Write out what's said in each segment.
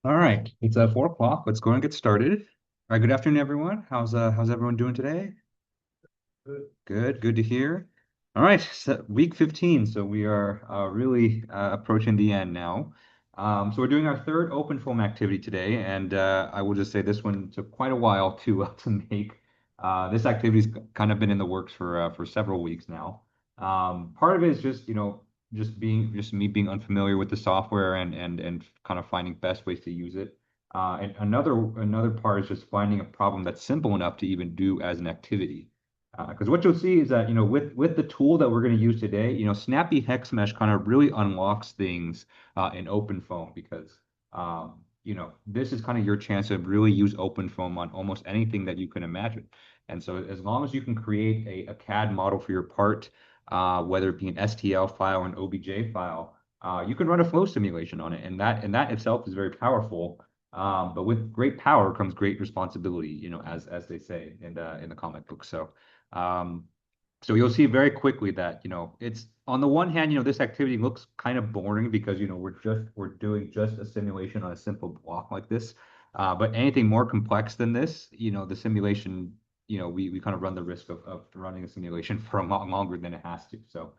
All right, it's 4 o'clock. Let's go and get started. All right, good afternoon, everyone. How's everyone doing today? Good to hear. All right, so week 15. So we are really approaching the end now. So we're doing our third open foam activity today, and I will just say this one took quite a while to to make. This activity's kind of been in the works for several weeks now. Part of it is just just me being unfamiliar with the software and kind of finding best ways to use it. And another part is just finding a problem that's simple enough to even do as an activity. Because what you'll see is that, with the tool that we're going to use today, Snappy Hex Mesh kind of really unlocks things in OpenFOAM because, this is kind of your chance to really use OpenFOAM on almost anything that you can imagine. And so as long as you can create a CAD model for your part, whether it be an STL file or an OBJ file, you can run a flow simulation on it. And that itself is very powerful. But with great power comes great responsibility, as they say in the comic book. Um, so you'll see very quickly that, it's on the one hand, this activity looks kind of boring because, we're doing just a simulation on a simple block like this. But anything more complex than this, the simulation, we kind of run the risk of running a simulation for a lot longer than it has to. So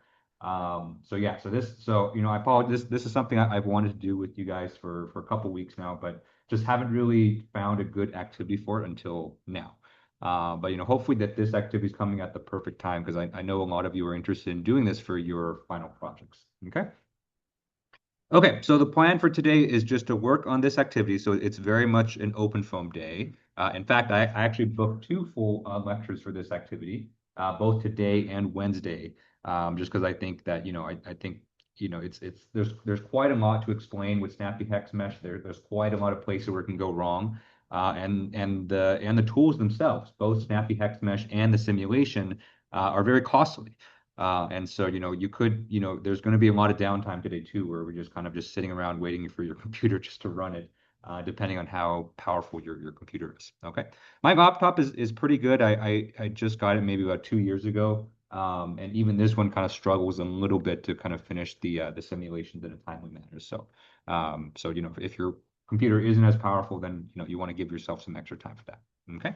yeah, I apologize. This is something I've wanted to do with you guys for a couple weeks now, but just haven't really found a good activity for it until now. But hopefully that this activity is coming at the perfect time because I know a lot of you are interested in doing this for your final projects. Okay. Okay, so the plan for today is just to work on this activity. So it's very much an open foam day. In fact, I actually booked two full lectures for this activity, both today and Wednesday, just because I think that, I think, there's quite a lot to explain with Snappy Hex Mesh. There's quite a lot of places where it can go wrong. And the tools themselves, both Snappy Hex Mesh and the simulation, are very costly. And so, there's going to be a lot of downtime today too, where we're just kind of just sitting around waiting for your computer just to run it, depending on how powerful your computer is. Okay. My laptop is pretty good. I just got it maybe about 2 years ago. And even this one kind of struggles a little bit to kind of finish the simulations in a timely manner. So, if your computer isn't as powerful, then, you want to give yourself some extra time for that. Okay.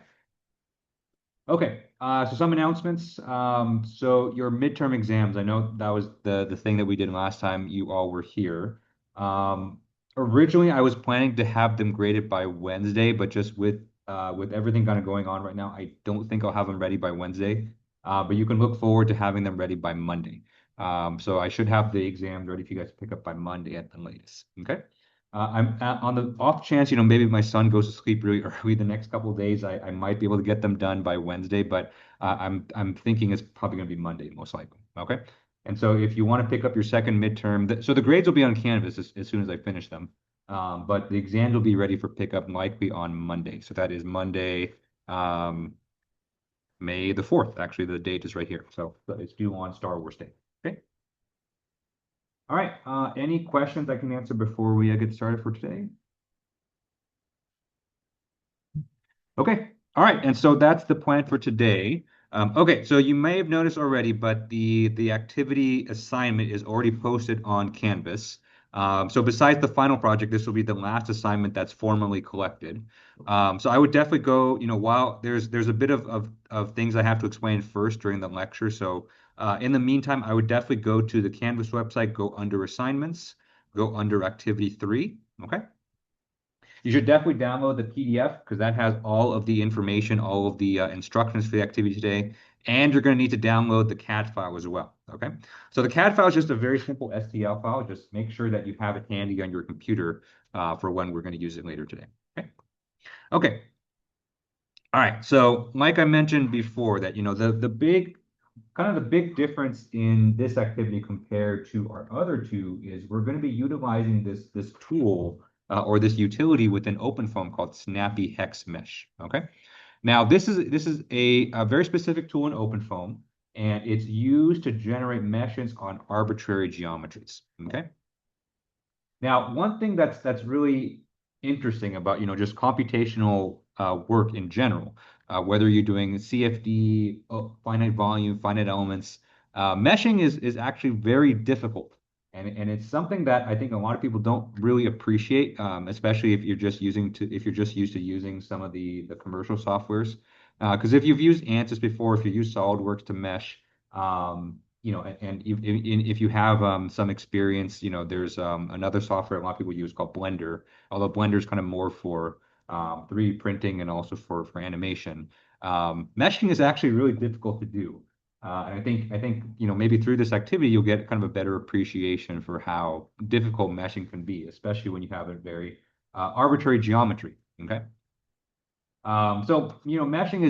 Okay, so some announcements. So your midterm exams, I know that was the thing that we did last time you all were here. Originally, I was planning to have them graded by Wednesday, but just with everything kind of going on right now, I don't think I'll have them ready by Wednesday. But you can look forward to having them ready by Monday. So I should have the exams ready for you guys to pick up by Monday at the latest. Okay. I'm on the off chance, maybe my son goes to sleep really early the next couple of days. I might be able to get them done by Wednesday, but I'm thinking it's probably going to be Monday most likely. Okay. And so if you want to pick up your second midterm, so the grades will be on Canvas as soon as I finish them. But the exams will be ready for pickup likely on Monday. So that is Monday, um, May the 4th. Actually, the date is right here. So it's due on Star Wars Day. Okay. All right. Any questions I can answer before we get started for today? Okay. All right. And so that's the plan for today. Okay. So you may have noticed already, but the activity assignment is already posted on Canvas. So besides the final project, this will be the last assignment that's formally collected. So I would definitely go, while there's a bit of things I have to explain first during the lecture. So in the meantime, I would definitely go to the Canvas website, go under assignments, go under activity 3. Okay. You should definitely download the PDF because that has all of the information, all of the instructions for the activity today. And you're going to need to download the CAD file as well. Okay. So the CAD file is just a very simple STL file. Just make sure that you have it handy on your computer for when we're going to use it later today. Okay. Okay. All right. So like I mentioned before that, the big kind of the big difference in this activity compared to our other two is we're going to be utilizing this tool or this utility within OpenFOAM called Snappy Hex Mesh. Okay. Now this is a very specific tool in OpenFOAM, and it's used to generate meshes on arbitrary geometries. Okay. Now, one thing that's really interesting about, just computational work in general, whether you're doing CFD, finite volume, finite elements, meshing is actually very difficult. And it's something that I think a lot of people don't really appreciate, especially if you're just used to using some of the commercial softwares. Because if you've used ANSYS before, if you use SolidWorks to mesh, and if you have some experience, there's another software a lot of people use called Blender, although Blender is kind of more for 3D printing and also for animation. Meshing is actually really difficult to do. And I think, maybe through this activity, you'll get kind of a better appreciation for how difficult meshing can be, especially when you have a very arbitrary geometry. Okay. So, meshing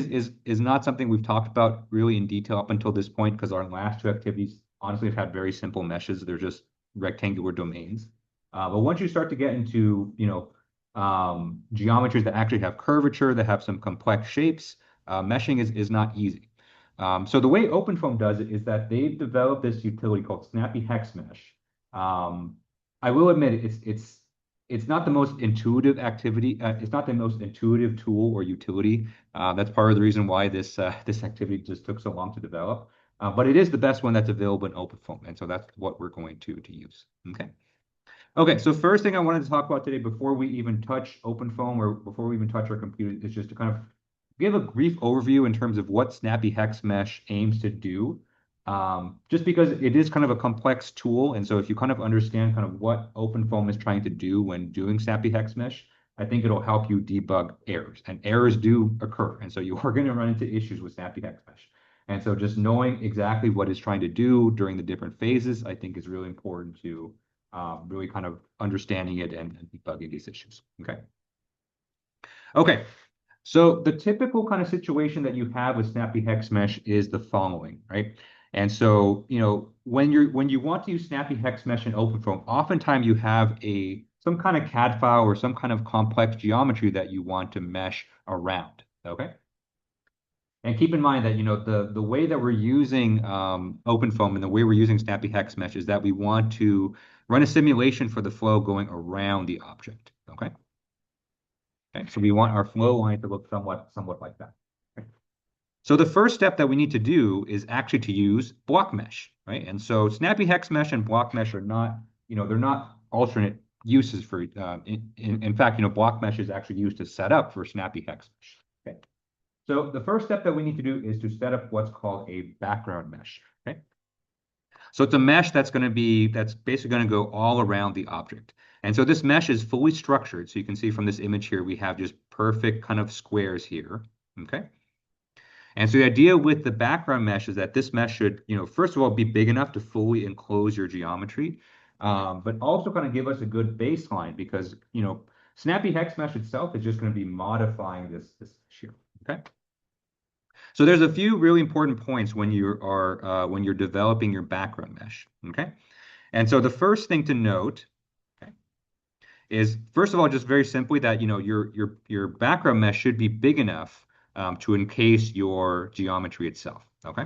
is not something we've talked about really in detail up until this point because our last two activities honestly have had very simple meshes. They're just rectangular domains. But once you start to get into, geometries that actually have curvature, that have some complex shapes, meshing is not easy. So the way OpenFOAM does it is that they've developed this utility called Snappy Hex Mesh. I will admit it's not the most intuitive activity. It's not the most intuitive tool or utility. That's part of the reason why this activity just took so long to develop. But it is the best one that's available in OpenFOAM, and so that's what we're going to use. Okay. Okay. So first thing I wanted to talk about today, before we even touch OpenFOAM or before we even touch our computer, is just to kind of give a brief overview in terms of what Snappy Hex Mesh aims to do. Just because it is kind of a complex tool, and so if you kind of understand kind of what OpenFOAM is trying to do when doing Snappy Hex Mesh, I think it'll help you debug errors. And errors do occur, and so you are going to run into issues with Snappy Hex Mesh. And so just knowing exactly what it's trying to do during the different phases, I think is really important to really kind of understanding it and debugging these issues. Okay. Okay. So the typical kind of situation that you have with Snappy Hex Mesh is the following, right? And so, when you want to use Snappy Hex Mesh in OpenFOAM, oftentimes you have some kind of CAD file or some kind of complex geometry that you want to mesh around. Okay. And keep in mind that, the way that we're using OpenFOAM and the way we're using Snappy Hex Mesh is that we want to run a simulation for the flow going around the object. Okay. Okay, so we want our flow line to look somewhat like that. Okay. So the first step that we need to do is actually to use block mesh, right? And so Snappy Hex Mesh and block mesh are not, they're not alternate uses for. In fact, block mesh is actually used to set up for Snappy Hex Mesh. Okay. So the first step that we need to do is to set up what's called a background mesh. Okay. So it's a mesh that's basically going to go all around the object. And so this mesh is fully structured. So you can see from this image here, we have just perfect kind of squares here. Okay. And so the idea with the background mesh is that this mesh should, first of all, be big enough to fully enclose your geometry, but also kind of give us a good baseline because, Snappy Hex Mesh itself is just going to be modifying this here. Okay. So there's a few really important points when you're developing your background mesh. Okay. And so the first thing to note, okay, is first of all, just very simply that your background mesh should be big enough to encase your geometry itself. Okay.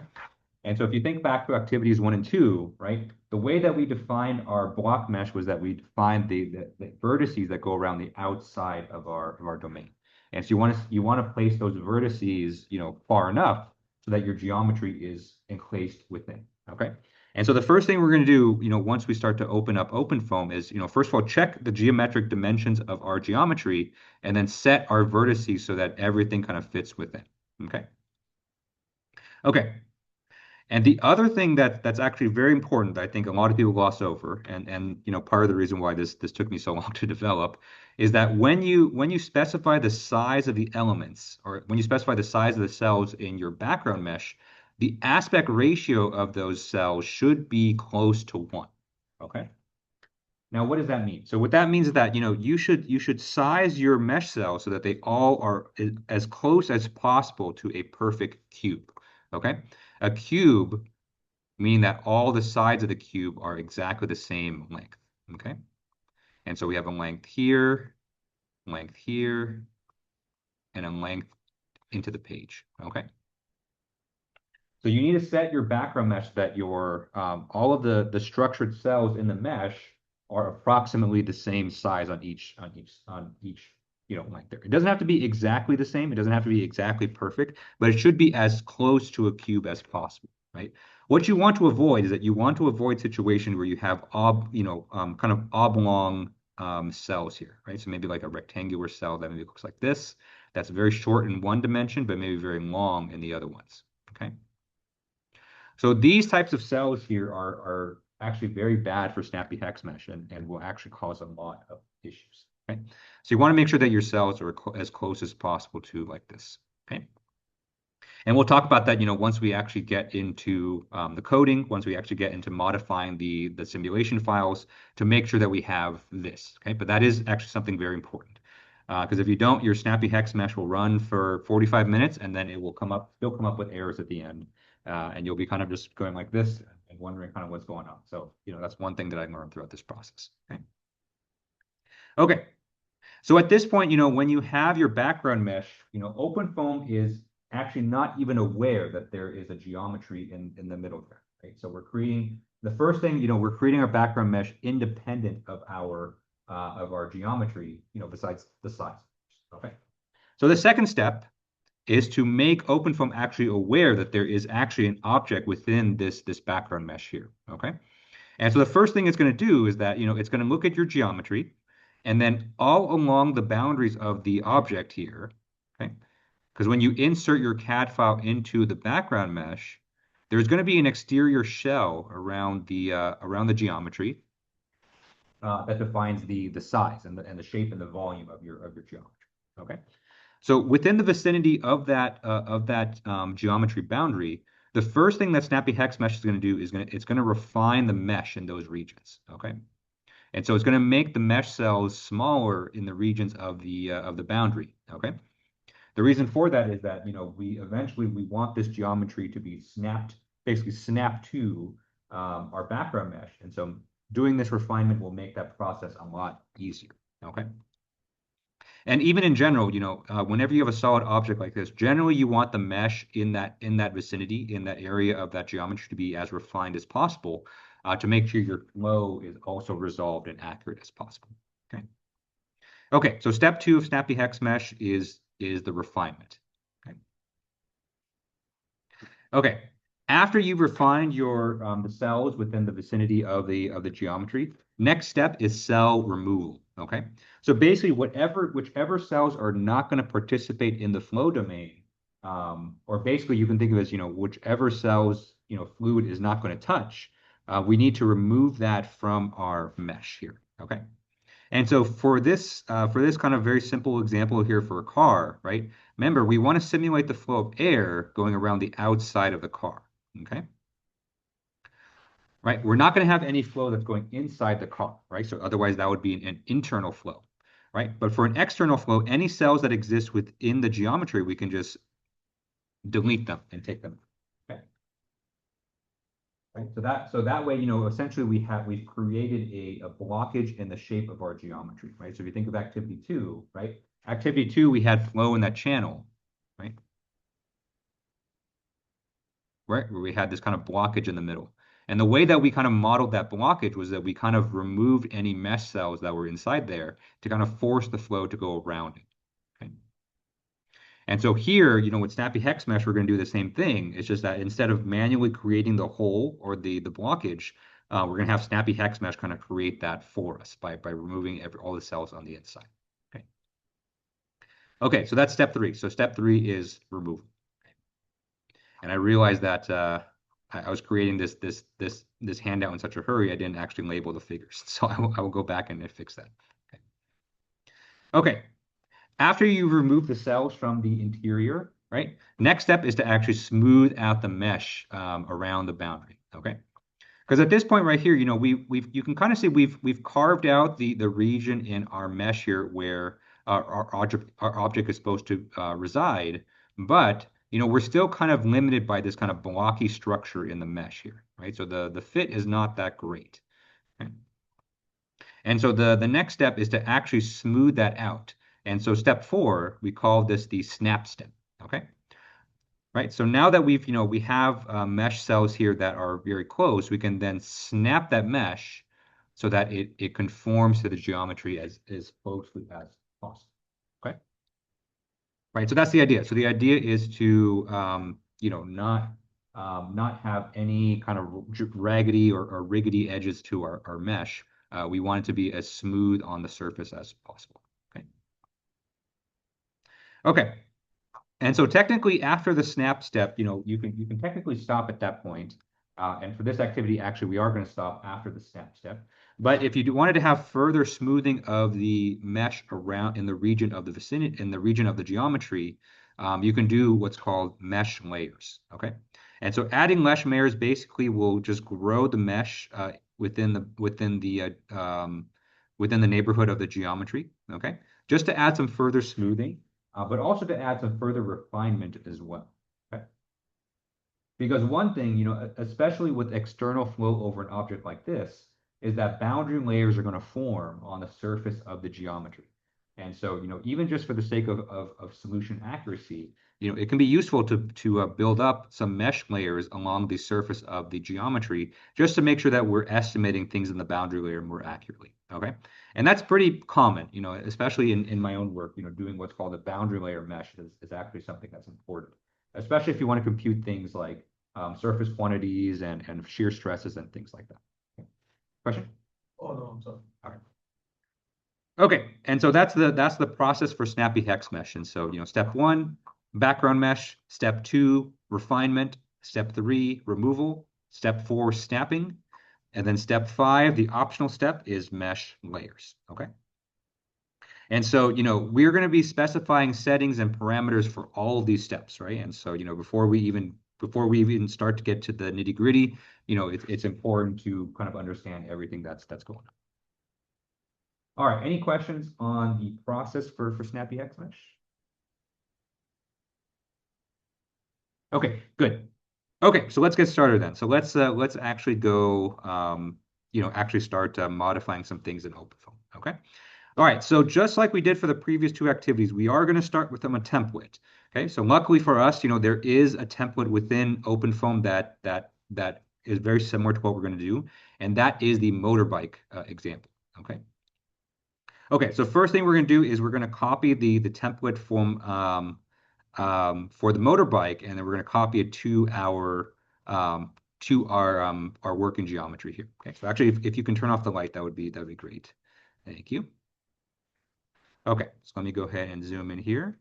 And so if you think back to activities 1 and 2, right, the way that we defined our block mesh was that we defined the vertices that go around the outside of our domain. And so you want to place those vertices, far enough so that your geometry is encased within. Okay. And so the first thing we're going to do, once we start to open up OpenFOAM is, first of all, check the geometric dimensions of our geometry and then set our vertices so that everything kind of fits within. Okay. Okay. And the other thing that's actually very important that I think a lot of people gloss over, and part of the reason why this took me so long to develop, is that when you specify the size of the elements, or when you specify the size of the cells in your background mesh, the aspect ratio of those cells should be close to 1. Okay. Now, what does that mean? So what that means is that you should size your mesh cells so that they all are as close as possible to a perfect cube. Okay. A cube meaning that all the sides of the cube are exactly the same length, okay? And so we have a length here, and a length into the page, okay? So you need to set your background mesh that your all of the structured cells in the mesh are approximately the same size on each length there. It doesn't have to be exactly the same. It doesn't have to be exactly perfect, but it should be as close to a cube as possible, right? What you want to avoid is that you want to avoid situations where you have kind of oblong cells here, right? So maybe like a rectangular cell that maybe looks like this. That's very short in one dimension, but maybe very long in the other ones, okay? So these types of cells here are actually very bad for snappy hex mesh and will actually cause a lot of issues. Okay? So you want to make sure that your cells are as close as possible to like this. Okay. And we'll talk about that, once we actually get into the coding, once we actually get into modifying the simulation files to make sure that we have this. Okay. But that is actually something very important. Because if you don't, your snappy hex mesh will run for 45 minutes and then it will still come up with errors at the end. And you'll be kind of just going like this and wondering kind of what's going on. So, that's one thing that I learned throughout this process. Okay. Okay. So at this point, when you have your background mesh, OpenFOAM is actually not even aware that there is a geometry in the middle there, right? So we're creating the first thing, we're creating our background mesh independent of our geometry, besides the size. Okay. So the second step is to make OpenFOAM actually aware that there is actually an object within this background mesh here. Okay. And so the first thing it's going to do is that, it's going to look at your geometry, and then all along the boundaries of the object here, okay? Because when you insert your CAD file into the background mesh, there's going to be an exterior shell around the geometry that defines the size and the shape and the volume of your geometry. Okay. So within the vicinity of that geometry boundary, the first thing that Snappy Hex Mesh is going to do is it's going to refine the mesh in those regions. Okay. And so it's going to make the mesh cells smaller in the regions of the boundary. Okay. The reason for that is that we eventually want this geometry to be basically snapped to our background mesh, and so doing this refinement will make that process a lot easier. Okay. And even in general, whenever you have a solid object like this, generally you want the mesh in that vicinity, in that area of that geometry to be as refined as possible to make sure your flow is also resolved and accurate as possible. Okay. Okay, so step 2 of Snappy Hex Mesh is the refinement. Okay. Okay. After you've refined your the cells within the vicinity of the geometry, next step is cell removal. Okay. So basically, whichever cells are not going to participate in the flow domain, or basically you can think of as whichever cells fluid is not going to touch, we need to remove that from our mesh here. Okay. And so for this kind of very simple example here for a car, right? Remember, we want to simulate the flow of air going around the outside of the car. Okay. Right. We're not going to have any flow that's going inside the car, right? So otherwise that would be an internal flow, right? But for an external flow, any cells that exist within the geometry, we can just delete them and take them. Okay. Right. So that way, essentially we've created a blockage in the shape of our geometry, right? So if you think of activity 2, right? Activity 2, we had flow in that channel, right? Right, where we had this kind of blockage in the middle. And the way that we kind of modeled that blockage was that we kind of removed any mesh cells that were inside there to kind of force the flow to go around it. Okay. And so here, with Snappy Hex Mesh, we're going to do the same thing. It's just that instead of manually creating the hole or the blockage, we're going to have Snappy Hex Mesh kind of create that for us by removing all the cells on the inside. Okay. Okay, so that's step 3. So step 3 is removal. And I realized that I was creating this handout in such a hurry, I didn't actually label the figures. So I will go back and fix that. Okay. Okay. After you remove the cells from the interior, right? Next step is to actually smooth out the mesh around the boundary. Okay. Because at this point right here, you can kind of see we've carved out the region in our mesh here where our object is supposed to reside, but we're still kind of limited by this kind of blocky structure in the mesh here, right? So the fit is not that great. Okay? And so the next step is to actually smooth that out. And so step 4, we call this the snap step. Okay. Right. So now that we have mesh cells here that are very close, we can then snap that mesh so that it conforms to the geometry as closely as possible. Okay. Right. So that's the idea. So the idea is to not have any kind of raggedy or riggedy edges to our mesh. We want it to be as smooth on the surface as possible. Okay. Okay. And so technically, after the snap step, you can technically stop at that point. And for this activity, actually, we are going to stop after the snap step. But if you wanted to have further smoothing of the mesh around in the region of the vicinity, in the region of the geometry, you can do what's called mesh layers. Okay. And so adding mesh layers basically will just grow the mesh within the neighborhood of the geometry. Okay. Just to add some further smoothing. But also to add some further refinement as well. Okay? Because one thing, especially with external flow over an object like this, is that boundary layers are going to form on the surface of the geometry. And so, even just for the sake of solution accuracy, it can be useful to build up some mesh layers along the surface of the geometry just to make sure that we're estimating things in the boundary layer more accurately. Okay. And that's pretty common, especially in my own work, doing what's called a boundary layer mesh is actually something that's important, especially if you want to compute things like surface quantities and shear stresses and things like that. Okay. Question? Oh, no, I'm sorry. All right. Okay, and so that's the process for Snappy Hex Mesh. And so, step 1, background mesh. Step 2, refinement. Step 3, removal. Step 4, snapping. And then step 5, the optional step is mesh layers. Okay. And so, we're going to be specifying settings and parameters for all of these steps, right? And so, before we even start to get to the nitty gritty, it's important to kind of understand everything that's going on. All right, any questions on the process for Snappy Hex Mesh? Okay, good. Okay, so let's get started then. So let's actually go, actually start modifying some things in OpenFOAM. Okay. All right, so just like we did for the previous 2 activities, we are going to start with a template. Okay, so luckily for us, there is a template within OpenFOAM that is very similar to what we're going to do, and that is the motorbike example. Okay. Okay, so first thing we're going to do is we're going to copy the template for the motorbike, and then we're going to copy it to our working geometry here. Okay, so actually, if you can turn off the light, that would be great. Thank you. Okay, so let me go ahead and zoom in here.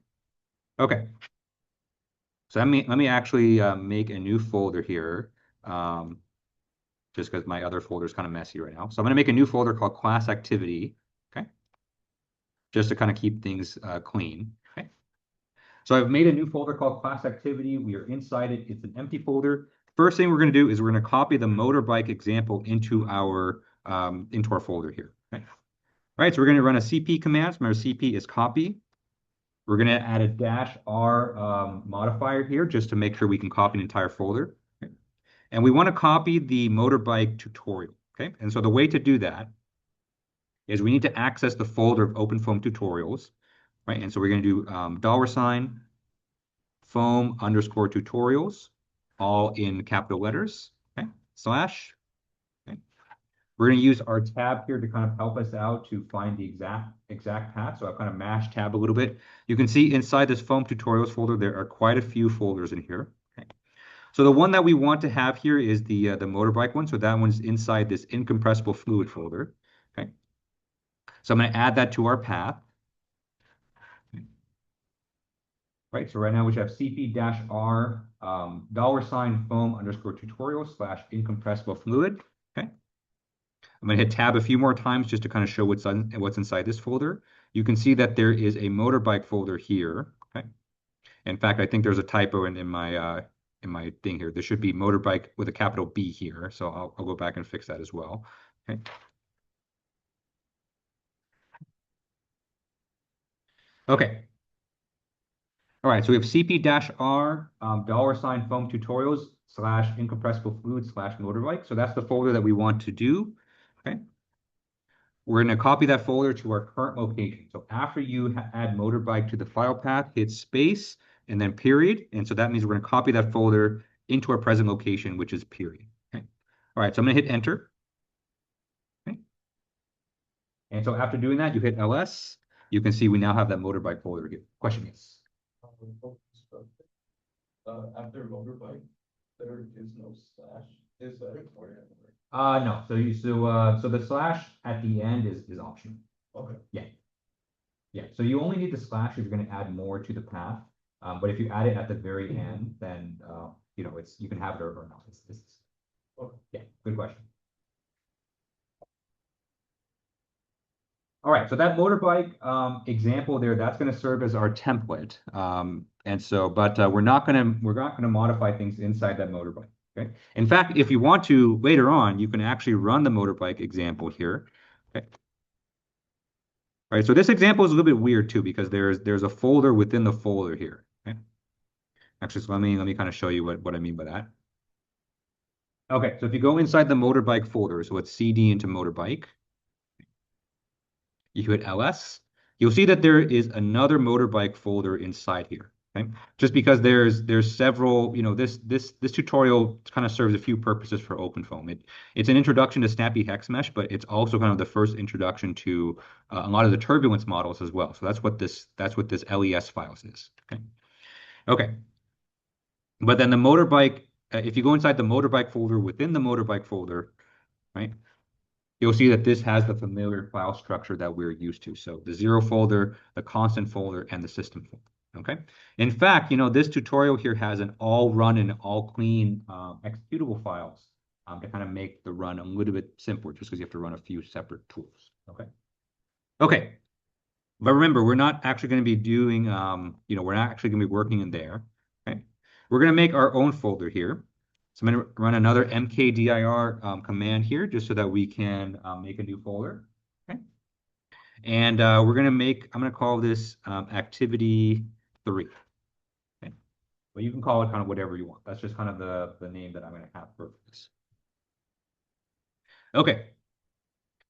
Okay, so let me actually make a new folder here, just because my other folder is kind of messy right now. So I'm going to make a new folder called class activity. Okay, just to kind of keep things clean. Okay, so I've made a new folder called class activity. We are inside it. It's an empty folder. First thing we're going to do is we're going to copy the motorbike example into our folder here. Okay. All right, so we're going to run a CP command. Remember, CP is copy. We're going to add a -r modifier here just to make sure we can copy an entire folder. Okay. And we want to copy the motorbike tutorial. Okay, and so the way to do that is we need to access the folder of OpenFOAM tutorials, right? And so we're going to do $foam_tutorials, all in capital letters. Okay, /. Okay. We're going to use our tab here to kind of help us out to find the exact path. So I've kind of mashed tab a little bit. You can see inside this foam tutorials folder, there are quite a few folders in here. Okay. So the one that we want to have here is the motorbike one. So that one's inside this incompressible fluid folder. Okay. So I'm going to add that to our path. Right, so right now we have cp-r $foam underscore tutorial slash incompressible fluid. Okay. I'm going to hit tab a few more times just to kind of show what's inside this folder. You can see that there is a motorbike folder here. Okay. In fact, I think there's a typo in my thing here. There should be motorbike with a capital B here. So I'll go back and fix that as well. Okay. Okay. All right, so we have cp-r $foam tutorials slash incompressible fluid slash motorbike. So that's the folder that we want to do. Okay. We're going to copy that folder to our current location. So after you add motorbike to the file path, hit space and then period. And so that means we're going to copy that folder into our present location, which is period. Okay. All right, so I'm going to hit enter. Okay. And so after doing that, you hit ls. You can see we now have that motorbike folder here. Question, yes. After motorbike, there is no slash. Is that required? No. So the slash at the end is optional. Okay. Yeah. Yeah. So you only need the slash if you're going to add more to the path. But if you add it at the very end, then you can have it or not. Okay. Yeah. Good question. All right, so that motorbike example there, that's going to serve as our template. But we're not going to modify things inside that motorbike. Okay. In fact, if you want to later on, you can actually run the motorbike example here. Okay. All right, so this example is a little bit weird too because there's a folder within the folder here. Okay. Actually, so let me kind of show you what I mean by that. Okay, so if you go inside the motorbike folder, so it's CD into motorbike. You hit ls, you'll see that there is another motorbike folder inside here. Okay, just because there's several, this tutorial kind of serves a few purposes for OpenFOAM. It's an introduction to snappy hex mesh, but it's also kind of the first introduction to a lot of the turbulence models as well. So that's what this LES files is. Okay, okay. But then the motorbike, if you go inside the motorbike folder within the motorbike folder, right? You'll see that this has the familiar file structure that we're used to. So the zero folder, the constant folder, and the system folder. Okay. In fact, this tutorial here has an all run and all clean executable files to kind of make the run a little bit simpler, just because you have to run a few separate tools. Okay. Okay. But remember, we're not actually going to be doing, we're not actually going to be working in there. Okay. We're going to make our own folder here. So I'm going to run another mkdir command here just so that we can make a new folder. Okay. And I'm going to call this activity 3. Okay. But you can call it kind of whatever you want. That's just kind of the name that I'm going to have for this. Okay.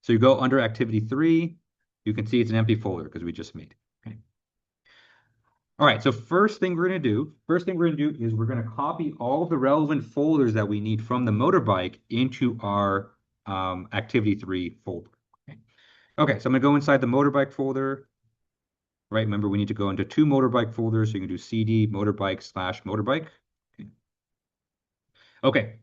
So you go under activity 3. You can see it's an empty folder because we just made it. Okay. All right, so first thing we're going to do is we're going to copy all of the relevant folders that we need from the motorbike into our activity 3 folder. Okay, so I'm going to go inside the motorbike folder. Right, remember we need to go into 2 motorbike folders, so you can do cd motorbike / motorbike. Okay,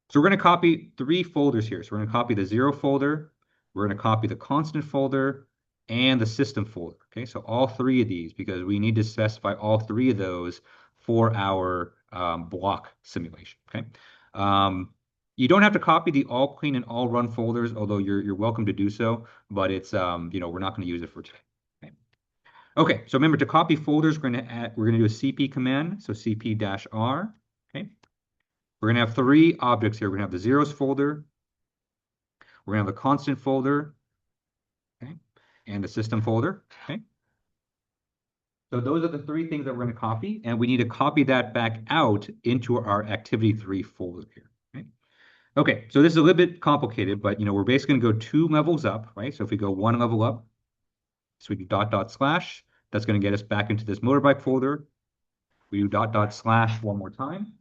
so we're going to copy 3 folders here. So we're going to copy the 0 folder, we're going to copy the constant folder, and the system folder. Okay, so all 3 of these, because we need to specify all 3 of those for our block simulation. Okay, you don't have to copy the all clean and all run folders, although you're welcome to do so. But it's we're not going to use it for today. Okay. Okay, so remember to copy folders, we're going to do a cp command, so cp-r. Okay, we're going to have 3 objects here. We're going to have the zeros folder, we're going to have the constant folder, okay, and the system folder. Okay. So those are the 3 things that we're going to copy, and we need to copy that back out into our activity 3 folder here. Okay. Okay, so this is a little bit complicated, but we're basically going to go 2 levels up, right? So if we go 1 level up, so we do .. that's going to get us back into this motorbike folder. We do .. one more time.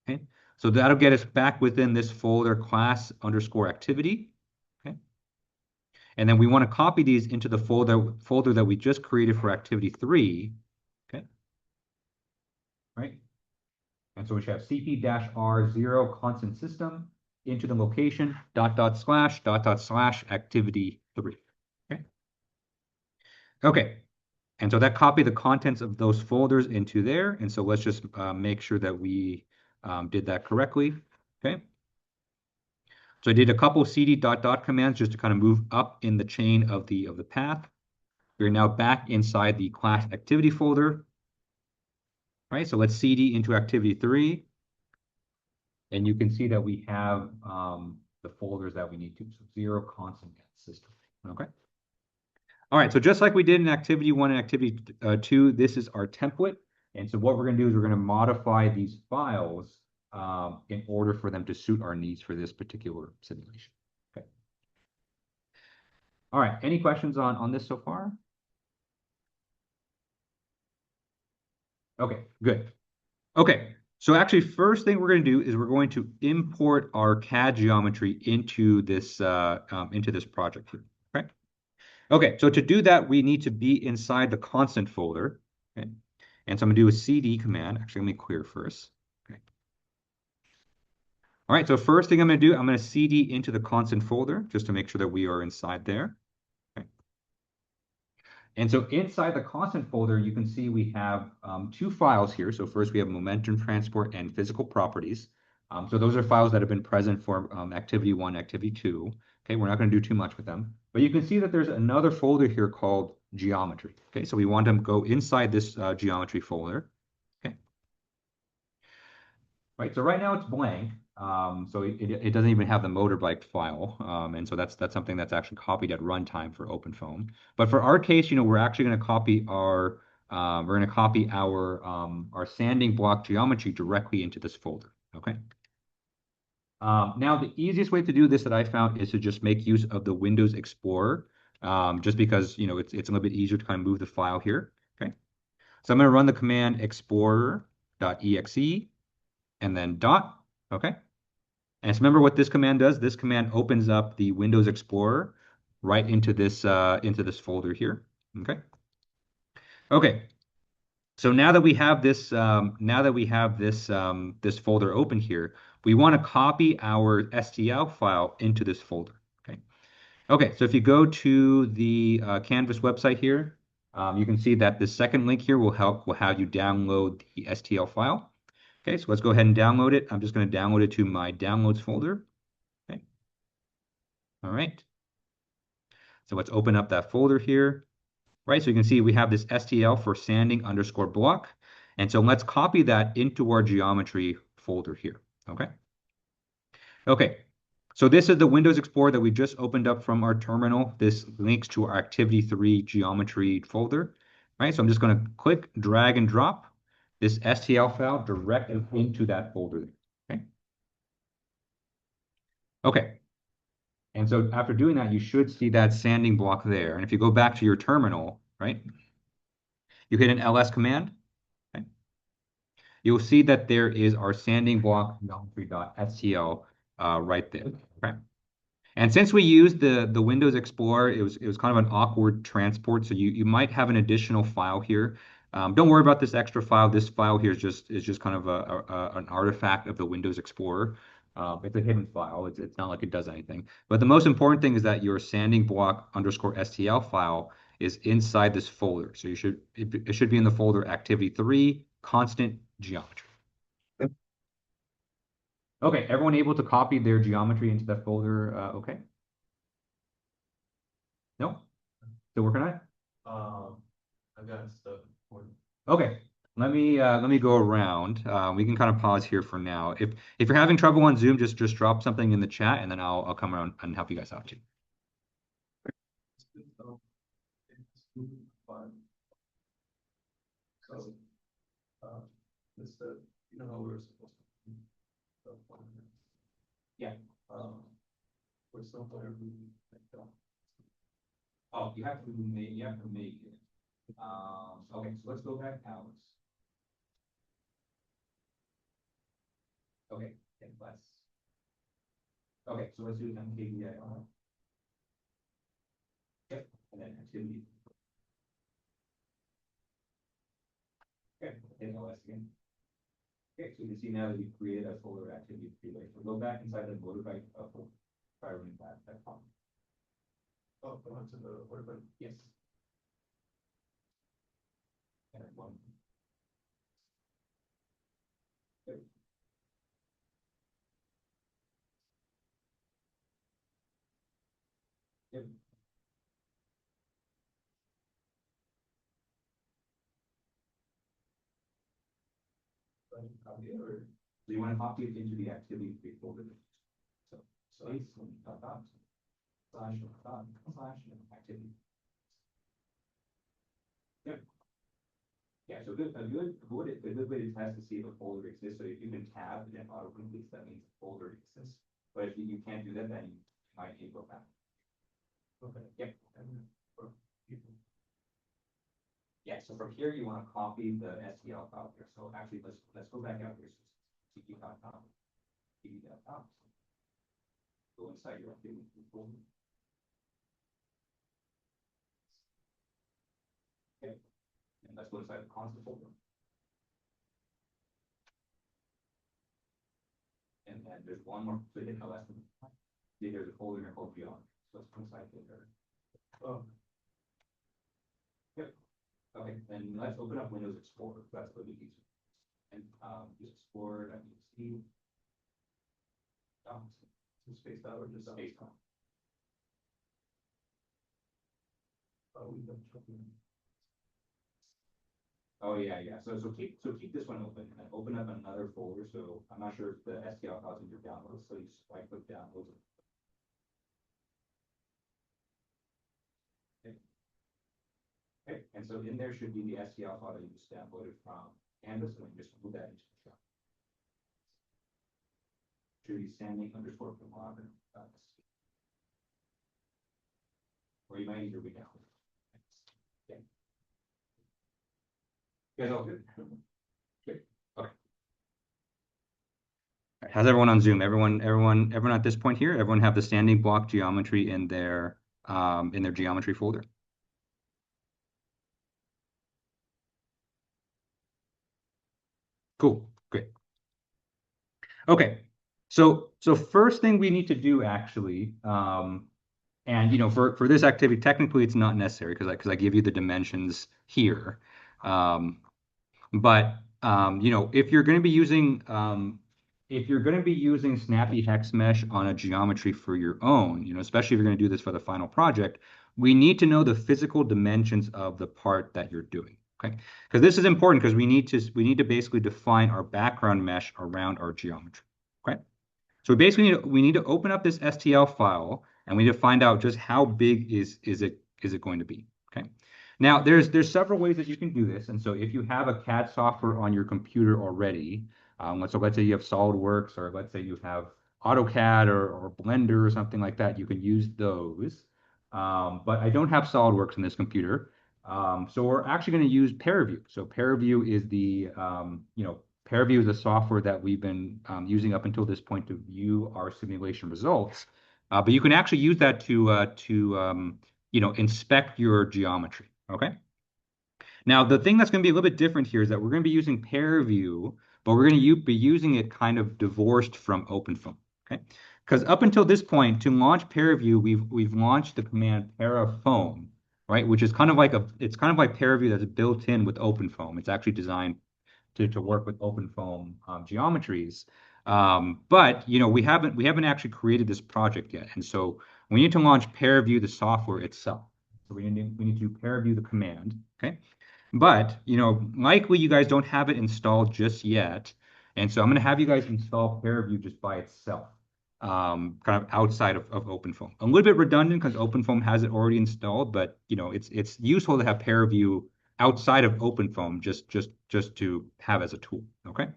Okay. So that'll get us back within this folder class underscore activity. Okay. And then we want to copy these into the folder that we just created for activity 3. Okay. Right. And so we should have cp-r0 constant system into the location // activity 3. Okay. Okay. And so that copied the contents of those folders into there. And so let's just make sure that we did that correctly. Okay. So I did a couple cd ... commands just to kind of move up in the chain of the path. We're now back inside the class activity folder. All right, so let's cd into activity 3. And you can see that we have the folders that we need to. So 0 constant system. Okay. All right, so just like we did in activity 1 and activity 2, this is our template. And so what we're going to do is we're going to modify these files in order for them to suit our needs for this particular simulation. Okay. All right, any questions on this so far? Okay, good. Okay, so actually first thing we're going to do is we're going to import our CAD geometry into this project here. Okay. Okay, so to do that, we need to be inside the constant folder. Okay. And so I'm going to do a cd command. Actually, let me clear first. Okay. All right, so first thing I'm going to do, I'm going to cd into the constant folder just to make sure that we are inside there. Okay. And so inside the constant folder, you can see we have 2 files here. So first we have momentum transport and physical properties. So those are files that have been present for activity 1, activity 2. Okay, we're not going to do too much with them. But you can see that there's another folder here called geometry. Okay, so we want to go inside this geometry folder. Okay. Right, so right now it's blank. So it doesn't even have the motorbike file. And so that's something that's actually copied at runtime for OpenFOAM. But for our case, we're actually going to copy our sanding block geometry directly into this folder. Okay. Now the easiest way to do this that I found is to just make use of the Windows Explorer, just because it's a little bit easier to kind of move the file here. Okay. So I'm going to run the command explorer.exe and then dot. Okay. And so remember what this command does? This command opens up the Windows Explorer right into this folder here. Okay. Okay. So now that we have this this folder open here, we want to copy our STL file into this folder. Okay. Okay. So if you go to the Canvas website here, you can see that the second link here will have you download the STL file. Okay, so let's go ahead and download it. I'm just going to download it to my downloads folder. Okay. All right. So let's open up that folder here. Right, so you can see we have this STL for sanding underscore block. And so let's copy that into our geometry folder here. Okay. Okay. So this is the Windows Explorer that we just opened up from our terminal. This links to our activity 3 geometry folder. Right, so I'm just going to click, drag, and drop this STL file directly into that folder. Okay. Okay. And so after doing that, you should see that sanding block there. And if you go back to your terminal, right, you hit an ls command, okay, you'll see that there is our sanding block geometry.stl right there. Okay. And since we used the Windows Explorer, it was kind of an awkward transport. So you might have an additional file here. Don't worry about this extra file. This file here is just kind of an artifact of the Windows Explorer. It's a hidden file. It's not like it does anything. But the most important thing is that your sanding block underscore STL file is inside this folder. So it should be in the folder activity 3 constant geometry. Okay, everyone able to copy their geometry into that folder? Okay. No? Still working on it? I got stuff. Okay. Let me go around. We can kind of pause here for now. If you're having trouble on Zoom, just drop something in the chat, and then I'll come around and help you guys out too. So, this, how we're supposed to. Yeah. We're still there. Oh, you have to make it. Okay, so let's go back, Alex. Okay, and less. Okay, so let's do MKDIR. Yep, and then activity. Okay, and LS again. Okay, so you can see now that we've created a folder activity freeway. So go back inside the motorbike try running that prompt. Oh, I went to the motorbike. Yes. And one. Yep. Yep. Copy it, or so you want to copy it into the activity tree folder. So space dot slash activity. Yep. Yeah, so a good way to test to see if a folder exists. So if you can tab and then auto complete, that means the folder exists. But if you can't do that, then you might need to go back. Okay. Yep. Or people. Yeah, so from here you want to copy the STL file here. So actually let's go back out here. So cp.com. cp.com. Go inside your activity folder. Okay. And let's go inside the console folder. And then there's one more, so hit LS. There's a folder here called Beyond. So let's go inside there. Oh, Yep. Okay, then let's open up Windows Explorer. That's what we need. And just Explorer.exe. Docs. spaced out or just Space com. Oh, we don't. Oh yeah, yeah. So keep this one open and then open up another folder. So I'm not sure if the STL files in your downloads. So you just right click downloads. Okay. Okay. And so in there should be the STL file that you just downloaded from Canvas, and you just move that into the shop. Should be standing underscore from login. Or you might need to read out. Yeah. You guys all good? Good. Okay. How's everyone on Zoom? Everyone at this point here, everyone have the standing block geometry in their geometry folder. Cool, great. Okay, so first thing we need to do actually, and for this activity, technically it's not necessary because I give you the dimensions here. But if you're going to be using Snappy Hex Mesh on a geometry for your own, especially if you're going to do this for the final project, we need to know the physical dimensions of the part that you're doing. Okay, because this is important because we need to basically define our background mesh around our geometry. Okay, so we need to open up this STL file and we need to find out just how big is it going to be. Okay. Now, there's several ways that you can do this, and so if you have a CAD software on your computer already, let's say you have SolidWorks, or let's say you have AutoCAD or Blender or something like that, you can use those. But I don't have SolidWorks in this computer, so we're actually going to use ParaView. So ParaView is ParaView is the software that we've been using up until this point to view our simulation results. But you can actually use that to inspect your geometry. Okay. Now, the thing that's going to be a little bit different here is that we're going to be using ParaView, but we're going to be using it kind of divorced from OpenFOAM. Okay. Because up until this point, to launch ParaView, we've launched the command parafoam, right? Which is kind of like ParaView that's built in with OpenFOAM. It's actually designed to work with OpenFOAM geometries. But we haven't actually created this project yet, and so we need to launch ParaView the software itself. So we need to do ParaView the command. Okay, but likely you guys don't have it installed just yet, and so I'm going to have you guys install ParaView just by itself, kind of outside of OpenFOAM. A little bit redundant because OpenFOAM has it already installed, but it's useful to have ParaView outside of OpenFOAM just to have as a tool. Okay.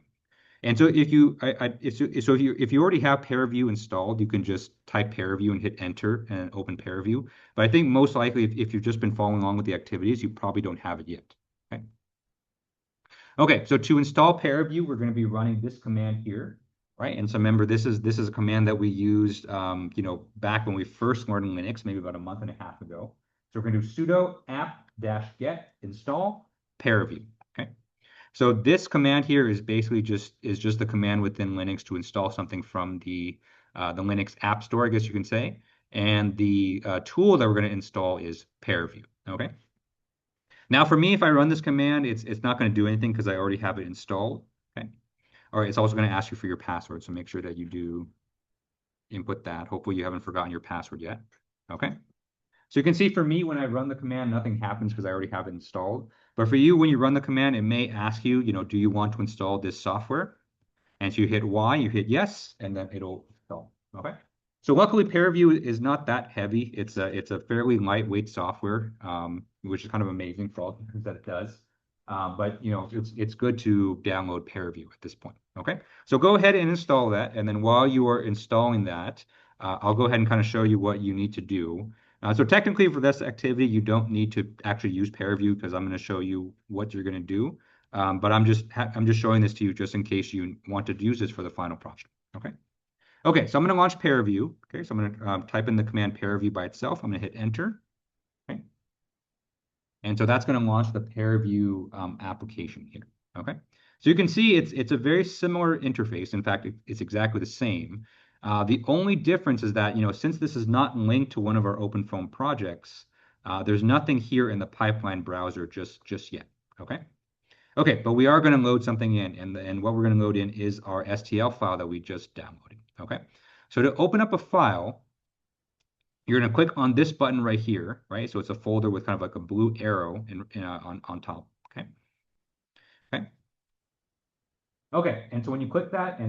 And so if you already have ParaView installed, you can just type ParaView and hit enter and open ParaView. But I think most likely if you've just been following along with the activities, you probably don't have it yet. Okay. So to install ParaView, we're going to be running this command here. right? And so remember, this is a command that we used, back when we first learned Linux, maybe about a month and a half ago. So we're going to do sudo apt-get install paraview. Okay. So this command here is basically just the command within Linux to install something from the Linux App Store, I guess you can say. And the tool that we're going to install is paraview. Okay. Now for me, if I run this command, it's not going to do anything because I already have it installed. Okay. All right. It's also going to ask you for your password, so make sure that you do input that. Hopefully you haven't forgotten your password yet. Okay. So you can see for me, when I run the command, nothing happens because I already have it installed. But for you, when you run the command, it may ask you, do you want to install this software? And so you hit Y, you hit yes, and then it'll install. Okay. So luckily, ParaView is not that heavy. It's a fairly lightweight software, which is kind of amazing for all the things that it does. But it's good to download ParaView at this point. Okay. So go ahead and install that, and then while you are installing that, I'll go ahead and kind of show you what you need to do. So technically, for this activity, you don't need to actually use ParaView because I'm going to show you what you're going to do. But I'm just showing this to you just in case you want to use this for the final project. Okay. Okay. So I'm going to launch ParaView. Okay. So I'm going to type in the command ParaView by itself. I'm going to hit enter. Okay. And so that's going to launch the ParaView application here. Okay. So you can see it's a very similar interface. In fact, it's exactly the same. The only difference is that since this is not linked to one of our OpenFOAM projects, there's nothing here in the pipeline browser just yet. Okay. Okay, but we are going to load something in, and what we're going to load in is our STL file that we just downloaded. Okay, so to open up a file, you're going to click on this button right here, right? So it's a folder with kind of like a blue arrow on top. Okay, okay, okay. And so when you click that,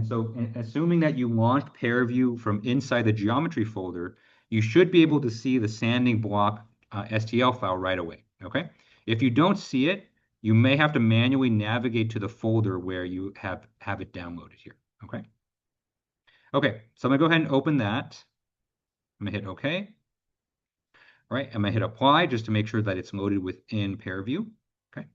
assuming that you launched ParaView from inside the geometry folder, you should be able to see the sanding block STL file right away. Okay, if you don't see it, you may have to manually navigate to the folder where you have it downloaded here. Okay. Okay. So I'm gonna go ahead and open that. I'm gonna hit OK. All right. I'm gonna hit apply just to make sure that it's loaded within ParaView. Okay.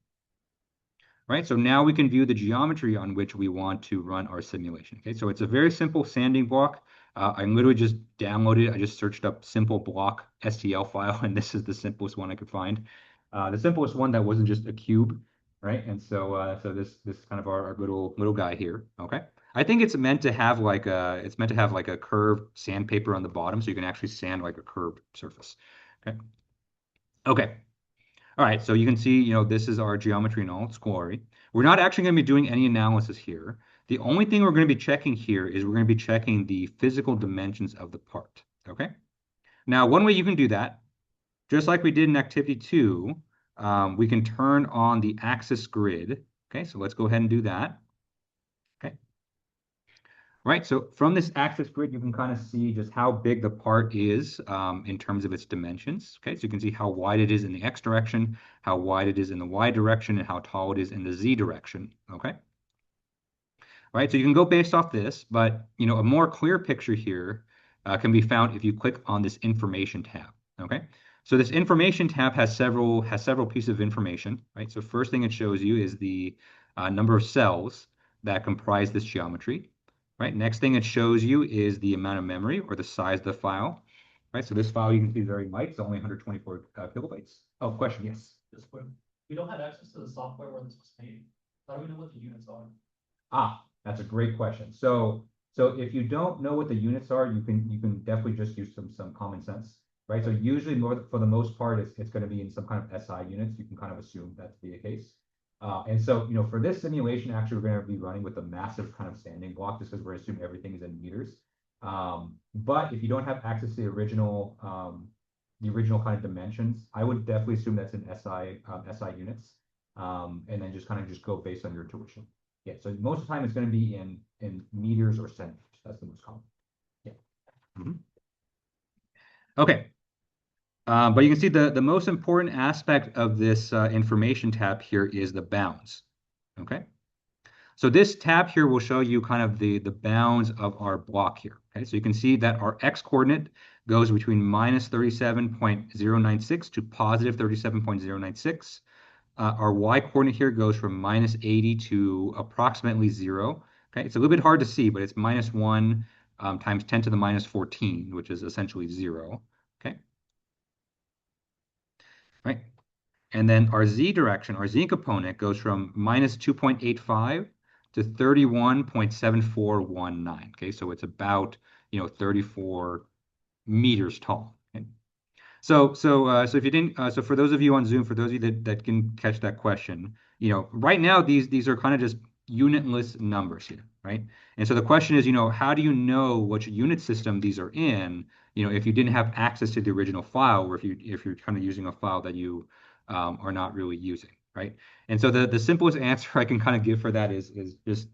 All right. So now we can view the geometry on which we want to run our simulation. Okay. So it's a very simple sanding block. I literally just downloaded. I just searched up simple block STL file, and this is the simplest one I could find. The simplest one that wasn't just a cube, right? And so this is kind of our good little guy here. Okay. I think it's meant to have like a curved sandpaper on the bottom, so you can actually sand like a curved surface. Okay. Okay. All right. So you can see, this is our geometry in all its glory. We're not actually going to be doing any analysis here. The only thing we're going to be checking here is we're going to be checking the physical dimensions of the part. Okay. Now, one way you can do that, just like we did in activity 2, we can turn on the axis grid. Okay, so let's go ahead and do that. Okay. Right, so from this axis grid, you can kind of see just how big the part is in terms of its dimensions. Okay, so you can see how wide it is in the X direction, how wide it is in the Y direction, and how tall it is in the Z direction. Okay. Right, so you can go based off this, but a more clear picture here can be found if you click on this information tab. Okay, so this information tab has several pieces of information. Right, so first thing it shows you is the number of cells that comprise this geometry. Right, next thing it shows you is the amount of memory or the size of the file. Right, so this file you can see is very light. It's only 124 kilobytes. Oh, question, yes. Just quick, we don't have access to the software where this was made. How do we know what the units are? That's a great question. So if you don't know what the units are, you can definitely just use some common sense, right? So usually for the most part, it's going to be in some kind of SI units. You can kind of assume that to be the case. And so, for this simulation, actually, we're going to be running with a massive kind of sanding block just because we're assuming everything is in meters. But if you don't have access to the original kind of dimensions, I would definitely assume that's in SI units, and then just go based on your intuition. Yeah, so most of the time it's going to be in meters or centimeters. That's the most common. Yeah. Okay. But you can see the most important aspect of this information tab here is the bounds. Okay. So this tab here will show you kind of the bounds of our block here. Okay. So you can see that our X coordinate goes between minus 37.096 to positive 37.096. Our Y coordinate here goes from minus 80 to approximately 0. Okay, it's a little bit hard to see, but it's minus 1 times 10 to the minus 14, which is essentially 0. Okay, right? And then our z direction, our z component goes from minus 2.85 to 31.7419. Okay, so it's about, 34 meters tall. Okay? So if you didn't, so for those of you on Zoom, for those of you that can catch that question, right now these are kind of just unitless numbers here, right? And so the question is, how do you know which unit system these are in, if you didn't have access to the original file, or if you're kind of using a file that you are not really using, right? And so the simplest answer I can kind of give for that is just,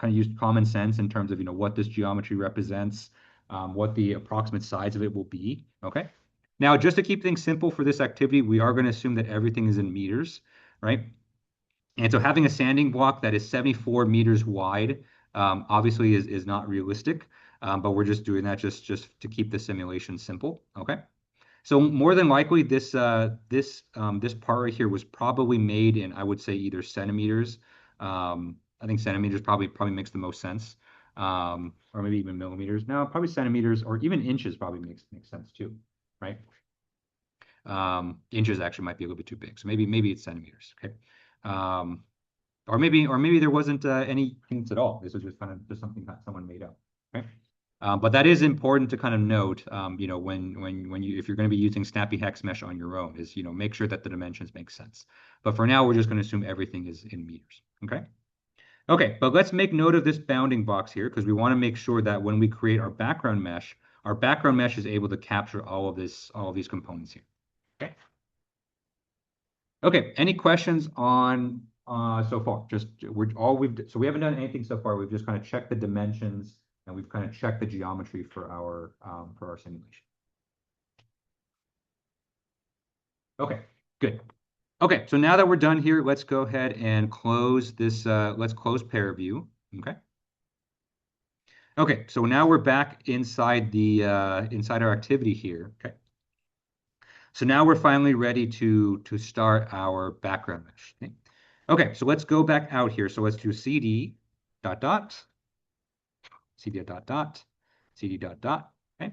kind of use common sense in terms of, what this geometry represents, what the approximate size of it will be. Okay. Now, just to keep things simple for this activity, we are going to assume that everything is in meters, right? And so having a sanding block that is 74 meters wide, obviously is not realistic, but we're just doing that just to keep the simulation simple. Okay. So more than likely, this part right here was probably made in, I would say, either centimeters. I think centimeters probably makes the most sense, or maybe even millimeters. No, probably centimeters or even inches probably makes sense too, right? Inches actually might be a little bit too big, so maybe it's centimeters. Okay, um, or maybe there wasn't any hints at all. This was just kind of just something that someone made up. Okay. But that is important to kind of note, when you if you're going to be using Snappy Hex Mesh on your own, is make sure that the dimensions make sense. But for now, we're just going to assume everything is in meters. Okay. Okay, but let's make note of this bounding box here because we want to make sure that when we create our background mesh is able to capture all of these components here. Okay. Okay. Any questions on so far? So we haven't done anything so far. We've just kind of checked the dimensions and we've kind of checked the geometry for our simulation. Okay, good. Okay, so now that we're done here, let's go ahead and close this. Let's close pair view. Okay. Okay, so now we're back inside inside our activity here. Okay. So now we're finally ready to start our background mesh. Okay. Okay, so let's go back out here. So let's do cd dot dot cd dot dot cd dot dot. Okay.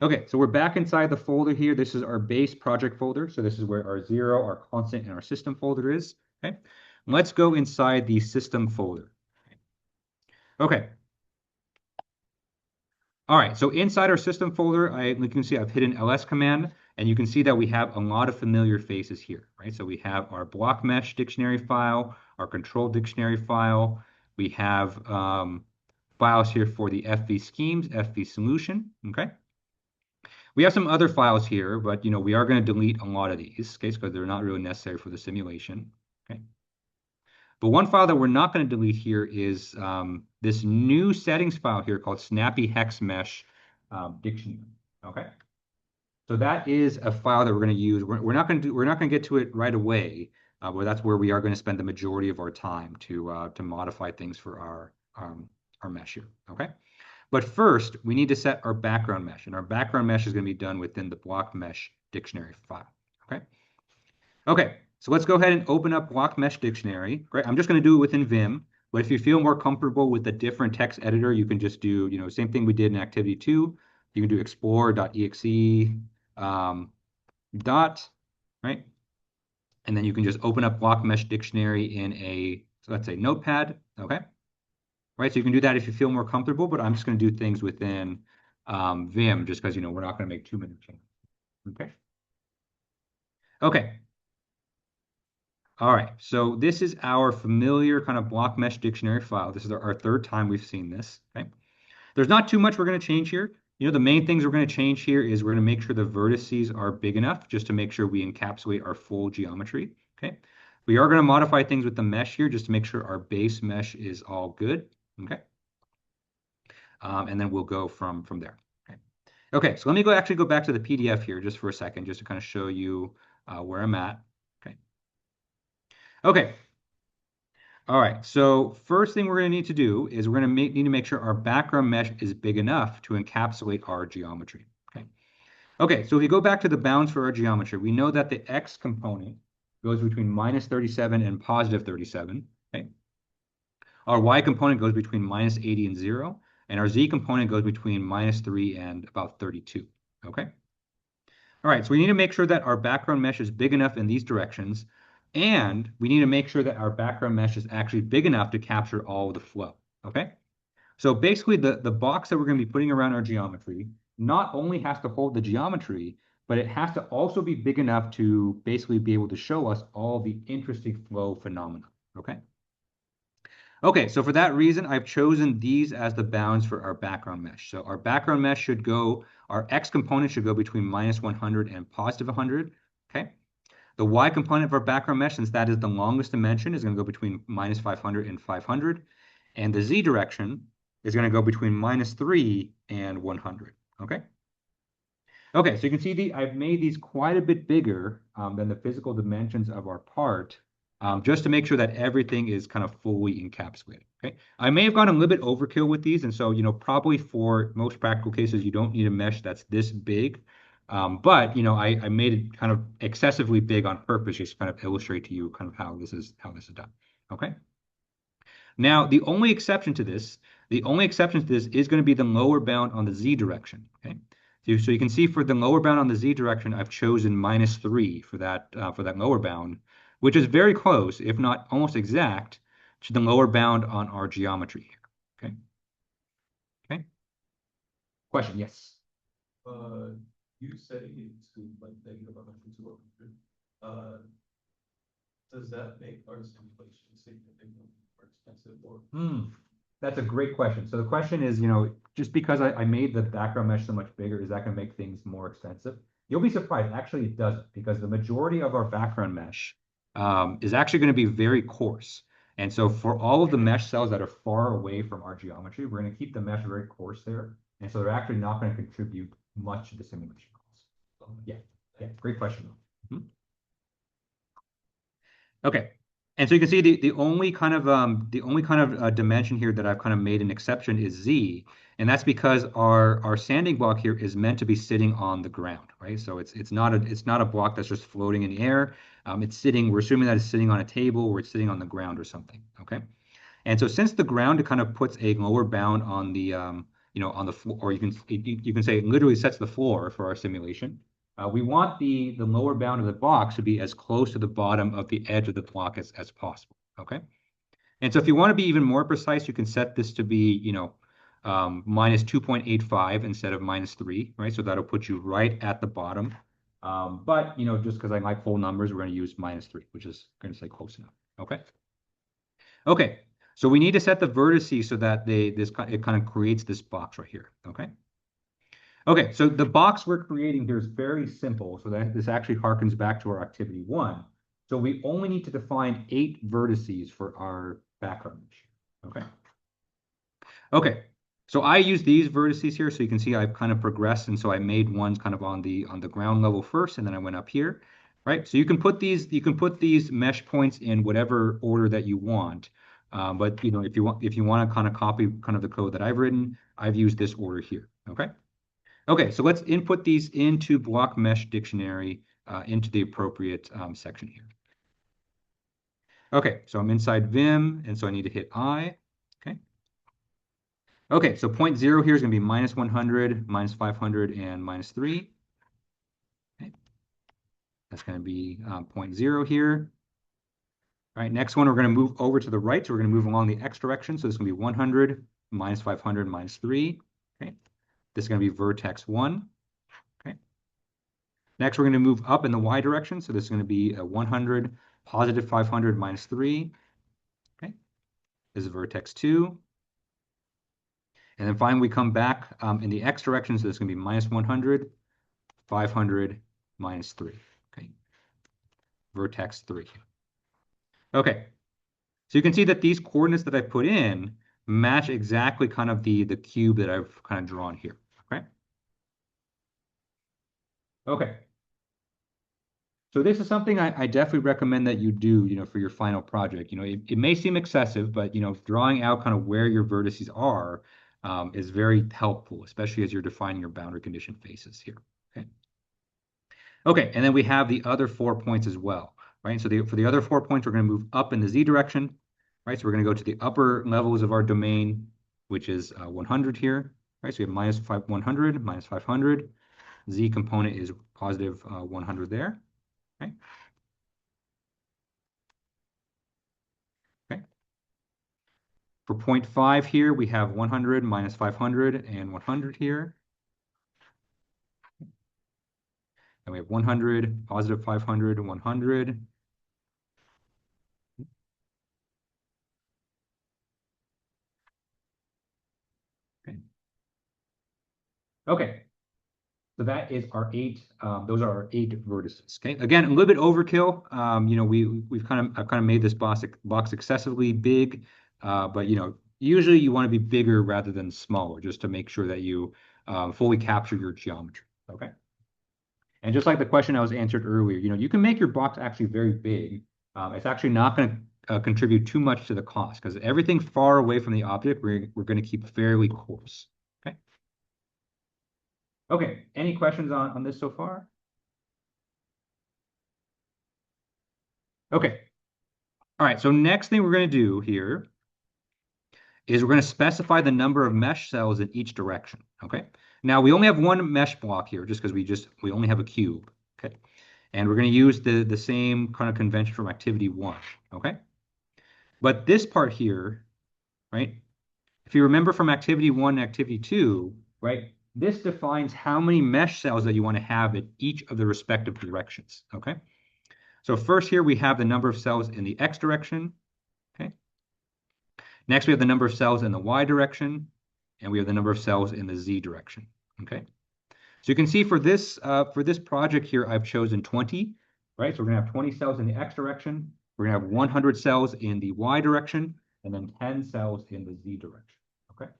Okay, so we're back inside the folder here. This is our base project folder. So this is where our 0, our constant, and our system folder is. Okay. Let's go inside the system folder. Okay. All right, so inside our system folder, you can see I've hit an ls command, and you can see that we have a lot of familiar faces here, right? So we have our block mesh dictionary file, our control dictionary file. We have files here for the FV schemes, FV solution, okay? We have some other files here, but we are going to delete a lot of these, okay, because they're not really necessary for the simulation, okay? But one file that we're not going to delete here is this new settings file here called Snappy Hex Mesh Dictionary. Okay, so that is a file that we're going to use. We're not going to get to it right away, but that's where we are going to spend the majority of our time to modify things for our mesh here. Okay, but first we need to set our background mesh, and our background mesh is going to be done within the block mesh dictionary file. Okay. Okay, so let's go ahead and open up Block Mesh Dictionary. Great. I'm just going to do it within Vim, but if you feel more comfortable with a different text editor, you can just do, same thing we did in Activity 2. You can do explore.exe dot, right? And then you can just open up Block Mesh Dictionary in so let's say Notepad, okay? Right, so you can do that if you feel more comfortable, but I'm just going to do things within Vim just because, we're not going to make too many changes, okay? Okay. All right, so this is our familiar kind of block mesh dictionary file. This is our third time we've seen this. Okay, there's not too much we're going to change here. The main things we're going to change here is we're going to make sure the vertices are big enough just to make sure we encapsulate our full geometry. Okay, we are going to modify things with the mesh here just to make sure our base mesh is all good. Okay, and then we'll go from there. Okay, okay, so let me actually go back to the PDF here just for a second, just to kind of show you where I'm at. Okay. Okay. All right, so first thing we're going to need to do is we're going to need to make sure our background mesh is big enough to encapsulate our geometry. Okay. Okay, so if you go back to the bounds for our geometry, we know that the x component goes between minus 37 and positive 37. Okay. Our y component goes between minus 80 and 0, and our z component goes between minus 3 and about 32, okay? All right, so we need to make sure that our background mesh is big enough in these directions, and we need to make sure that our background mesh is actually big enough to capture all of the flow, okay? So basically, the box that we're going to be putting around our geometry not only has to hold the geometry, but it has to also be big enough to basically be able to show us all the interesting flow phenomena, okay? Okay, so for that reason, I've chosen these as the bounds for our background mesh. So our background mesh should go, our x component should go between minus 100 and positive 100, okay? The y component of our background mesh, since that is the longest dimension, is going to go between minus 500 and 500. And the z direction is going to go between minus 3 and 100, okay? Okay, so you can see I've made these quite a bit bigger than the physical dimensions of our part, just to make sure that everything is kind of fully encapsulated, okay? I may have gone a little bit overkill with these, and so, probably for most practical cases, you don't need a mesh that's this big. But, I made it kind of excessively big on purpose, just to kind of illustrate to you kind of how this is done, okay? Now, the only exception to this is going to be the lower bound on the z direction, okay? So you can see for the lower bound on the z direction, I've chosen minus 3 for that lower bound, which is very close, if not almost exact, to the lower bound on our geometry here, okay? Okay? Question, yes. Uh, you setting it to like negative 100 to 100, does that make our simulation significantly more expensive or? That's a great question. So the question is, just because I made the background mesh so much bigger, is that going to make things more expensive? You'll be surprised. Actually, it doesn't, because the majority of our background mesh is actually going to be very coarse. And so for all of the mesh cells that are far away from our geometry, we're going to keep the mesh very coarse there. And so they're actually not going to contribute much to the simulation costs. Yeah, great question. Mhm. Okay. And so you can see the only kind of dimension here that I've kind of made an exception is z, and that's because our sanding block here is meant to be sitting on the ground, right? So it's not a block that's just floating in the air. We're assuming that it's sitting on a table or it's sitting on the ground or something. Okay. And so since the ground kind of puts a lower bound on the on the floor, or you can say it literally sets the floor for our simulation. We want the lower bound of the box to be as close to the bottom of the edge of the block as possible. Okay. And so if you want to be even more precise, you can set this to be minus 2.85 instead of minus 3, right? So that'll put you right at the bottom. But just because I like whole numbers, we're going to use minus 3, which is going to say close enough. Okay. Okay, so we need to set the vertices so that it kind of creates this box right here, okay? Okay, so the box we're creating here is very simple, so that this actually harkens back to our activity 1. So we only need to define 8 vertices for our background mesh, okay? Okay, so I use these vertices here, so you can see I've kind of progressed, and so I made ones kind of on the ground level first, and then I went up here, right? So you can put these mesh points in whatever order that you want, but if you want to kind of copy kind of the code that I've written, I've used this order here. Okay. Okay, so let's input these into Block Mesh Dictionary into the appropriate section here. Okay, so I'm inside Vim, and so I need to hit I. Okay. Okay, so point 0 here is going to be minus 100, minus 500, and minus 3. Okay. That's going to be point 0 here. All right, next one, we're going to move over to the right. So we're going to move along the x direction. So this is going to be 100, minus 500, minus 3. Okay. This is going to be vertex 1. Okay. Next, we're going to move up in the y direction. So this is going to be 100, positive 500, minus 3. Okay. This is vertex 2. And then finally, we come back in the x direction. So this is going to be minus 100, 500, minus 3. Okay. Vertex 3. Okay. So you can see that these coordinates that I put in match exactly kind of the cube that I've kind of drawn here. Okay. Okay. So this is something I definitely recommend that you do, for your final project. It may seem excessive, but drawing out kind of where your vertices are is very helpful, especially as you're defining your boundary condition faces here. Okay. Okay, and then we have the other 4 points as well, right? So for the other 4 points, we're going to move up in the z direction. right? So we're going to go to the upper levels of our domain, which is 100 here, right? So we have minus 100, minus 500. Z component is positive 100 there, okay? Okay. For 0.5 here, we have 100, minus 500, and 100 here. And we have 100, positive 500, 100. Okay. Okay. So that is our those are our 8 vertices. Okay. Again, a little bit overkill. You know, I've kind of made this box excessively big, but you know, usually you want to be bigger rather than smaller, just to make sure that you fully capture your geometry. Okay. And just like the question I was answered earlier, you know, you can make your box actually very big. It's actually not going to contribute too much to the cost because everything far away from the object, we're going to keep fairly coarse. Okay. Okay. Any questions on this so far? Okay. All right. So next thing we're going to do here is we're going to specify the number of mesh cells in each direction. Okay. Now we only have one mesh block here just because we only have a cube. Okay. And we're going to use the same kind of convention from activity 1. Okay. But this part here, right? If you remember from activity 1 and activity 2, right? This defines how many mesh cells that you want to have in each of the respective directions, okay? So first here we have the number of cells in the x direction, okay? Next we have the number of cells in the y direction, and we have the number of cells in the z direction, okay? So you can see for this project here, I've chosen 20, right? So we're gonna have 20 cells in the x direction, we're gonna have 100 cells in the y direction, and then 10 cells in the z direction, okay?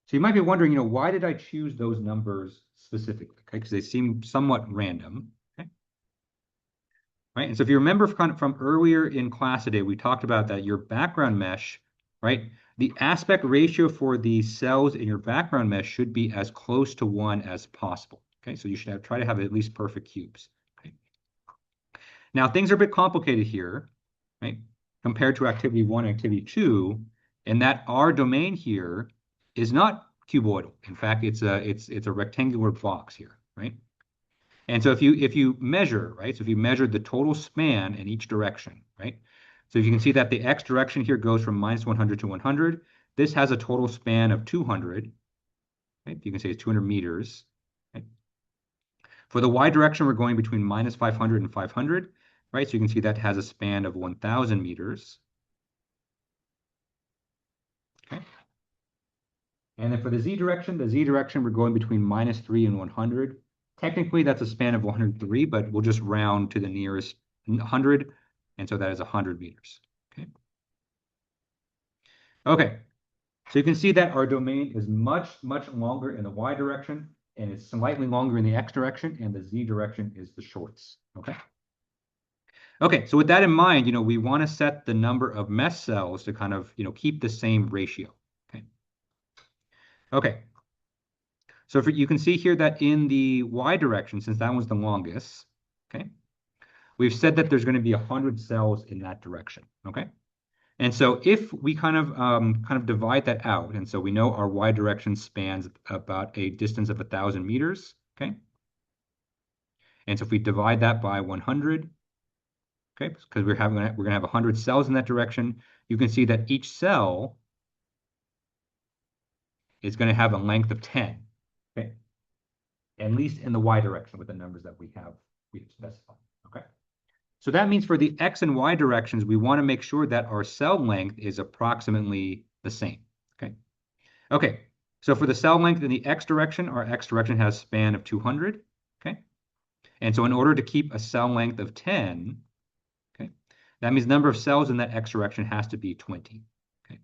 So you might be wondering, you know, why did I choose those numbers specifically? Okay, because they seem somewhat random. Okay, right. And so if you remember from earlier in class today, we talked about that your background mesh, right? The aspect ratio for the cells in your background mesh should be as close to 1 as possible. Okay, so you should try to have at least perfect cubes. Okay. Now things are a bit complicated here, right? Compared to activity 1 and activity 2, in that our domain here is not cuboidal. In fact, it's a rectangular box here, right? And so if you measure, right? So if you measure the total span in each direction, right? So if you can see that the x direction here goes from minus 100 to 100, this has a total span of 200. Right? You can say it's 200 meters. Right? For the y direction, we're going between minus 500 and 500, right? So you can see that has a span of 1,000 meters. Okay. And then for the z direction, we're going between minus 3 and 100. Technically, that's a span of 103, but we'll just round to the nearest 100, and so that is 100 meters. Okay. Okay. So you can see that our domain is much, much longer in the y direction, and it's slightly longer in the x direction, and the z direction is the shortest. Okay. Okay. So with that in mind, you know, we want to set the number of mesh cells to kind of, you know, keep the same ratio. Okay. Okay. So you can see here that in the y direction, since that was the longest, okay, we've said that there's going to be 100 cells in that direction, okay? And so if we kind of divide that out, and so we know our y direction spans about a distance of 1,000 meters, okay? And so if we divide that by 100, okay, because we're gonna have 100 cells in that direction, you can see that each cell is going to have a length of 10, okay? At least in the y direction with the numbers that we have specified, okay? So that means for the x and y directions, we want to make sure that our cell length is approximately the same, okay? Okay, so for the cell length in the x direction, our x direction has a span of 200, okay? And so in order to keep a cell length of 10, okay, that means the number of cells in that x direction has to be 20, okay?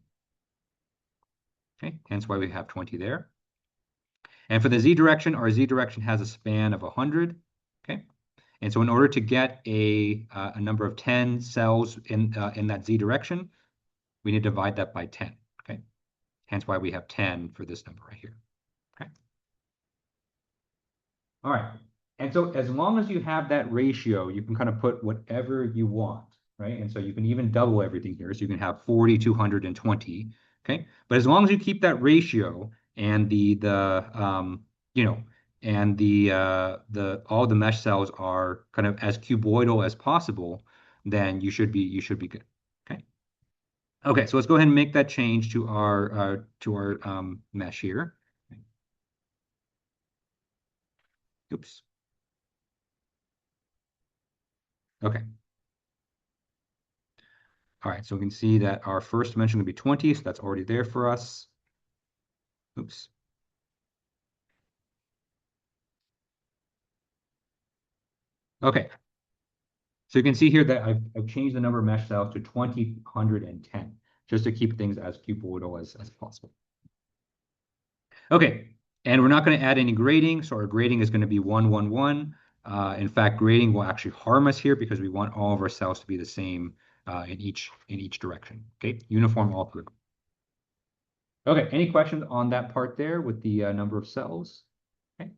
Okay, hence why we have 20 there. And for the z direction, our z direction has a span of 100, okay? And so in order to get a number of 10 cells in that z direction, we need to divide that by 10, okay? Hence why we have 10 for this number right here, okay? All right, and so as long as you have that ratio, you can kind of put whatever you want, right? And so you can even double everything here. So you can have 40, 220, okay? But as long as you keep that ratio and you know, and the all the mesh cells are kind of as cuboidal as possible, then you should be good. Okay. Okay, so let's go ahead and make that change to our mesh here. Oops. Okay. All right, so we can see that our first dimension will be 20, so that's already there for us. Oops. Okay, so you can see here that I've changed the number of mesh cells to 20, 100, and 10, just to keep things as cuboidal as possible. Okay, and we're not going to add any grading, so our grading is going to be 1, 1, 1. In fact, grading will actually harm us here because we want all of our cells to be the same in each direction. Okay, uniform all through. Okay, any questions on that part there with the number of cells? Okay.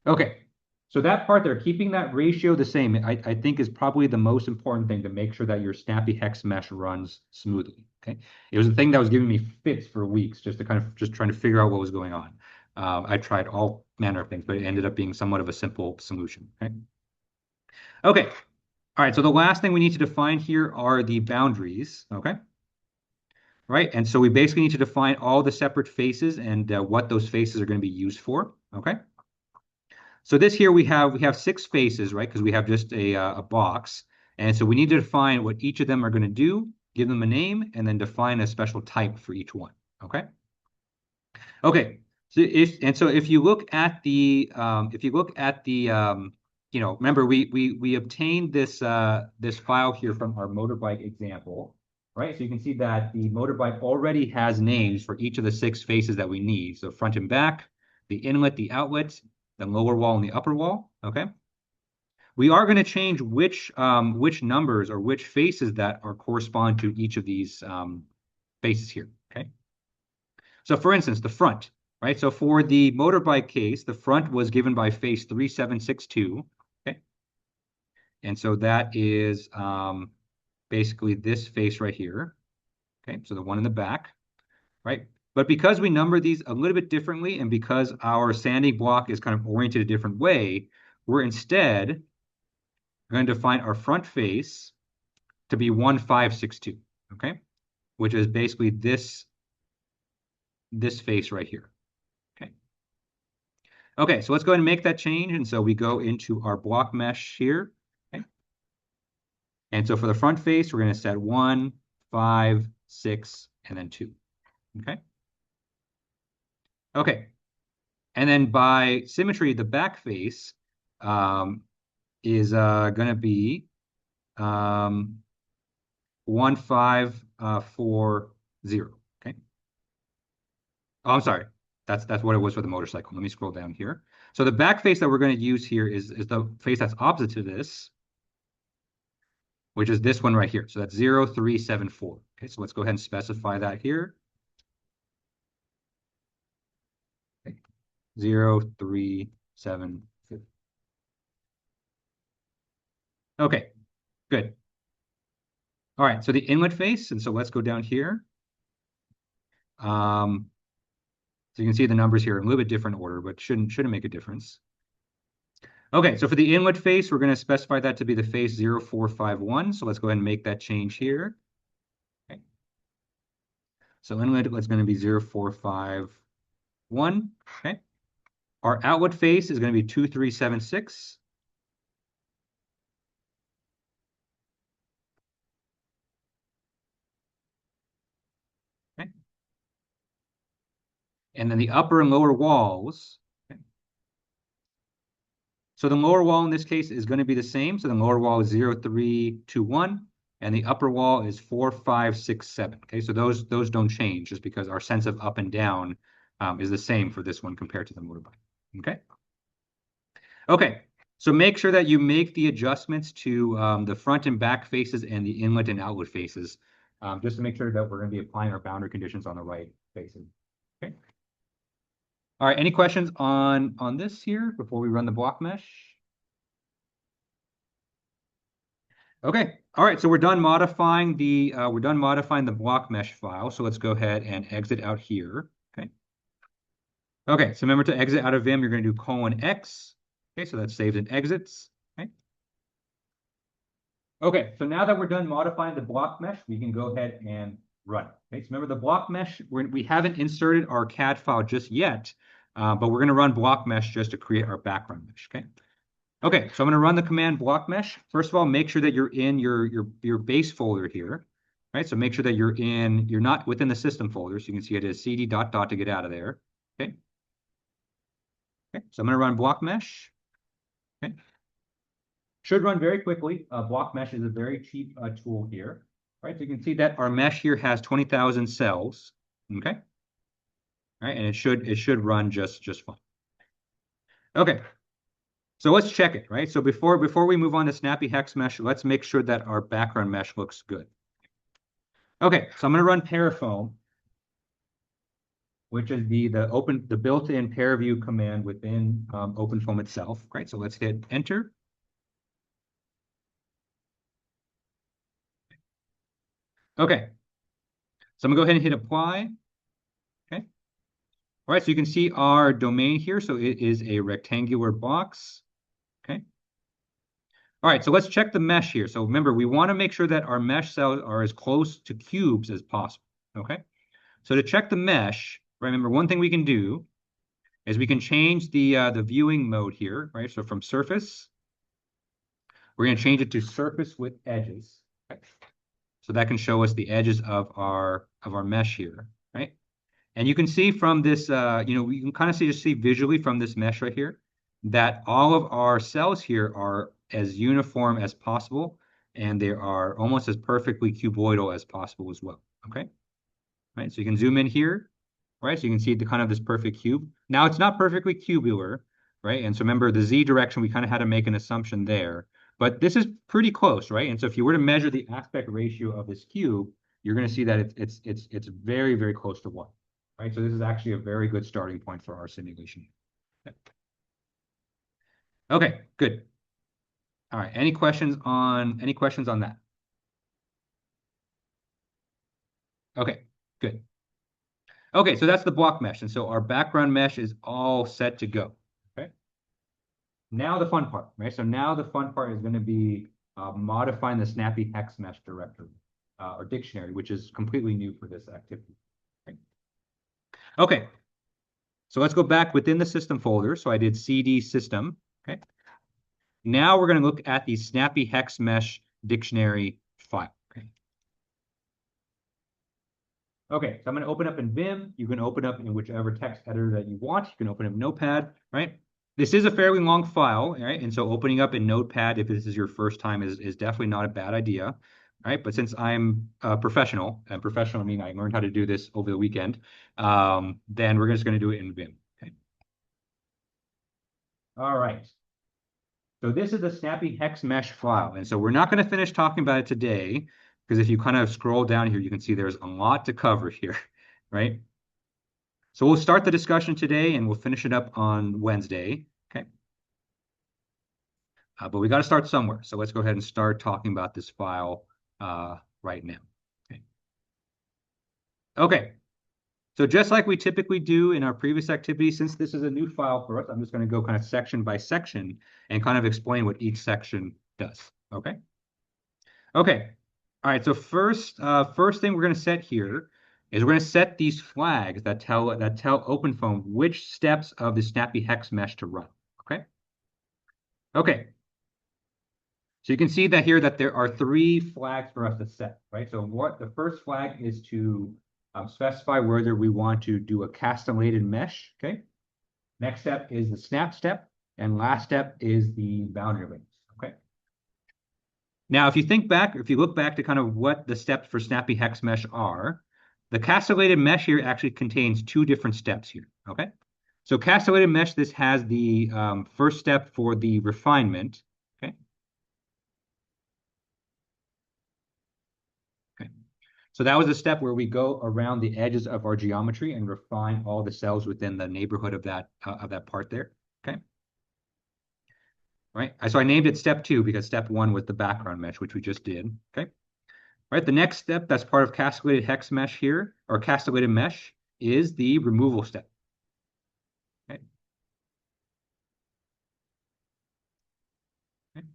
Okay, so that part there, keeping that ratio the same, I think is probably the most important thing to make sure that your snappy hex mesh runs smoothly. Okay, it was the thing that was giving me fits for weeks, just to kind of just trying to figure out what was going on. I tried all manner of things, but it ended up being somewhat of a simple solution. Okay. Okay. All right. So the last thing we need to define here are the boundaries. Okay. Right. And so we basically need to define all the separate faces and what those faces are going to be used for. Okay. So this here we have 6 faces, right? Because we have just a box. And so we need to define what each of them are going to do, give them a name, and then define a special type for each one. Okay. Okay. So if you look at remember we obtained this file here from our motorbike example, right? So you can see that the motorbike already has names for each of the 6 faces that we need. So front and back, the inlet, the outlet, the lower wall, and the upper wall. Okay. We are going to change which numbers or which faces that are correspond to each of these faces here. Okay. So for instance, the front, right? So for the motorbike case, the front was given by face 3762. Okay. And so that is basically this face right here. Okay. So the one in the back, right? But because we number these a little bit differently and because our sanding block is kind of oriented a different way, we're instead going to define our front face to be 1562. Okay. Which is basically this face right here. Okay. Okay, so let's go ahead and make that change. And so we go into our block mesh here. Okay. And so for the front face, we're going to set 1, 5, 6, and then 2. Okay. Okay. And then by symmetry, the back face is going to be 1, 5, 4, 0. Okay. Oh, I'm sorry. That's what it was for the motorcycle. Let me scroll down here. So the back face that we're going to use here is the face that's opposite to this, which is this one right here. So that's 0, 3, 7, 4. Okay, so let's go ahead and specify that here. Okay. 0, 3, 7, 4. Okay, good. All right, so the inlet face, and so let's go down here. So you can see the numbers here in a little bit different order, but shouldn't make a difference. Okay, so for the inlet face, we're going to specify that to be the face 0, 4, 5, 1. So let's go ahead and make that change here. Okay. So inlet is going to be 0, 4, 5, 1. Okay. Our outlet face is going to be 2, 3, 7, 6. Okay. And then the upper and lower walls. Okay. So the lower wall in this case is going to be the same. So the lower wall is 0, 3, 2, 1. And the upper wall is 4, 5, 6, 7. Okay, so those don't change just because our sense of up and down is the same for this one compared to the motorbike. Okay. Okay, so make sure that you make the adjustments to the front and back faces and the inlet and outlet faces, just to make sure that we're going to be applying our boundary conditions on the right faces. Okay. All right, any questions on this here before we run the block mesh? Okay. All right. So we're done modifying the block mesh file. So let's go ahead and exit out here. Okay. Okay. So remember to exit out of Vim, you're going to do :X. Okay. So that's saved and exits. Okay. Okay. So now that we're done modifying the block mesh, we can go ahead and run. Okay. So remember the block mesh, we haven't inserted our CAD file just yet, but we're going to run block mesh just to create our background mesh. Okay. Okay, so I'm going to run the command block mesh. First of all, make sure that you're in your base folder here, right? So make sure that you're not within the system folder. So you can see it is cd ... to get out of there. Okay. Okay. So I'm going to run block mesh. Okay. Should run very quickly. Block mesh is a very cheap tool here, right? So you can see that our mesh here has 20,000 cells. Okay. All right, and it should run just fine. Okay. So let's check it, right? So before we move on to snappy hex mesh, let's make sure that our background mesh looks good. Okay, so I'm going to run parafoam, which is the built-in pair view command within OpenFOAM itself. Right, so let's hit enter. Okay, so I'm gonna go ahead and hit apply. Okay, all right, so you can see our domain here. So it is a rectangular box. Okay. All right, so let's check the mesh here. So remember, we want to make sure that our mesh cells are as close to cubes as possible. Okay, so to check the mesh, remember one thing we can do is we can change the viewing mode here, right? So from surface, we're going to change it to surface with edges. Okay. So that can show us the edges of our mesh here, right? And you can see from this, we can kind of see visually from this mesh right here that all of our cells here are as uniform as possible, and they are almost as perfectly cuboidal as possible as well. Okay, right? So you can zoom in here, right? So you can see the kind of this perfect cube. Now it's not perfectly cubular, right? And so remember the Z direction, we kind of had to make an assumption there, but this is pretty close, right? And so if you were to measure the aspect ratio of this cube, you're going to see that it's very, very close to 1, right? So this is actually a very good starting point for our simulation. Okay, good. All right, any questions on that? Okay, good. Okay, so that's the block mesh. And so our background mesh is all set to go. Okay. Now the fun part, right? So now the fun part is going to be modifying the snappy hex mesh directory or dictionary, which is completely new for this activity. Okay. Okay, so let's go back within the system folder. So I did cd system. Okay. Now we're going to look at the snappy hex mesh dictionary file. Okay. Okay, so I'm going to open up in Vim. You can open up in whichever text editor that you want. You can open up Notepad, right? This is a fairly long file, right? And so opening up in Notepad, if this is your first time, is definitely not a bad idea, right? But since I'm a professional, and professional meaning I learned how to do this over the weekend, then we're just going to do it in Vim. Okay. All right. So this is the snappy hex mesh file. And so we're not going to finish talking about it today, because if you kind of scroll down here, you can see there's a lot to cover here, right? So we'll start the discussion today and we'll finish it up on Wednesday. Okay. But we got to start somewhere. So let's go ahead and start talking about this file right now. Okay. Okay. So just like we typically do in our previous activity, since this is a new file for us, I'm just going to go kind of section by section and kind of explain what each section does. Okay. Okay. All right. So first thing we're going to set here is we're going to set these flags that tell OpenFOAM which steps of the snappy hex mesh to run. Okay. Okay. So you can see that here that there are 3 flags for us to set, right? So what the first flag is to specify whether we want to do a castellated mesh. Okay. Next step is the snap step, and last step is the boundary links. Okay. Now, if you look back to kind of what the steps for snappy hex mesh are, the castellated mesh here actually contains 2 different steps here. Okay. So castellated mesh, this has the first step for the refinement. Okay. Okay. So that was a step where we go around the edges of our geometry and refine all the cells within the neighborhood of that part there. Okay. right? So I named it step 2 because step 1 was the background mesh, which we just did, okay? Right, the next step that's part of castellated hex mesh here, or castellated mesh, is the removal step. Okay. Okay.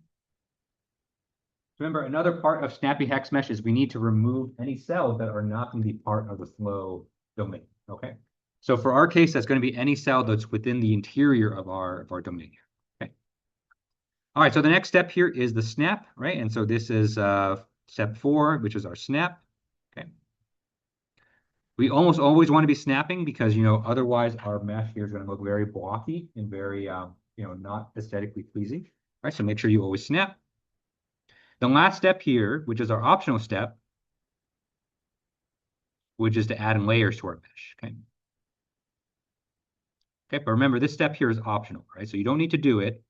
Remember, another part of snappy hex mesh is we need to remove any cells that are not going to be part of the flow domain. Okay. So for our case, that's going to be any cell that's within the interior of our domain. Okay. All right. So the next step here is the snap, right? And so this is step 4, which is our snap. Okay. We almost always want to be snapping because, otherwise our mesh here is going to look very blocky and very, not aesthetically pleasing. All right. So make sure you always snap. The last step here, which is our optional step, which is to add in layers to our mesh. Okay. Okay, but remember, this step here is optional, right? So you don't need to do it.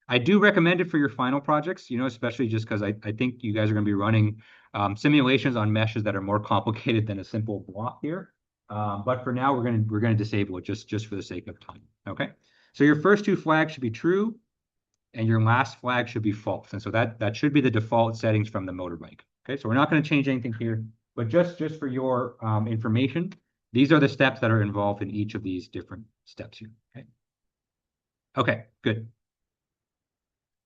I do recommend it for your final projects, especially just because I think you guys are going to be running simulations on meshes that are more complicated than a simple block here. But for now, we're gonna disable it just for the sake of time. Okay. So your first 2 flags should be true, and your last flag should be false. And so that should be the default settings from the motorbike. Okay. So we're not going to change anything here, but just for your information, these are the steps that are involved in each of these different steps here. Okay. Okay. Good.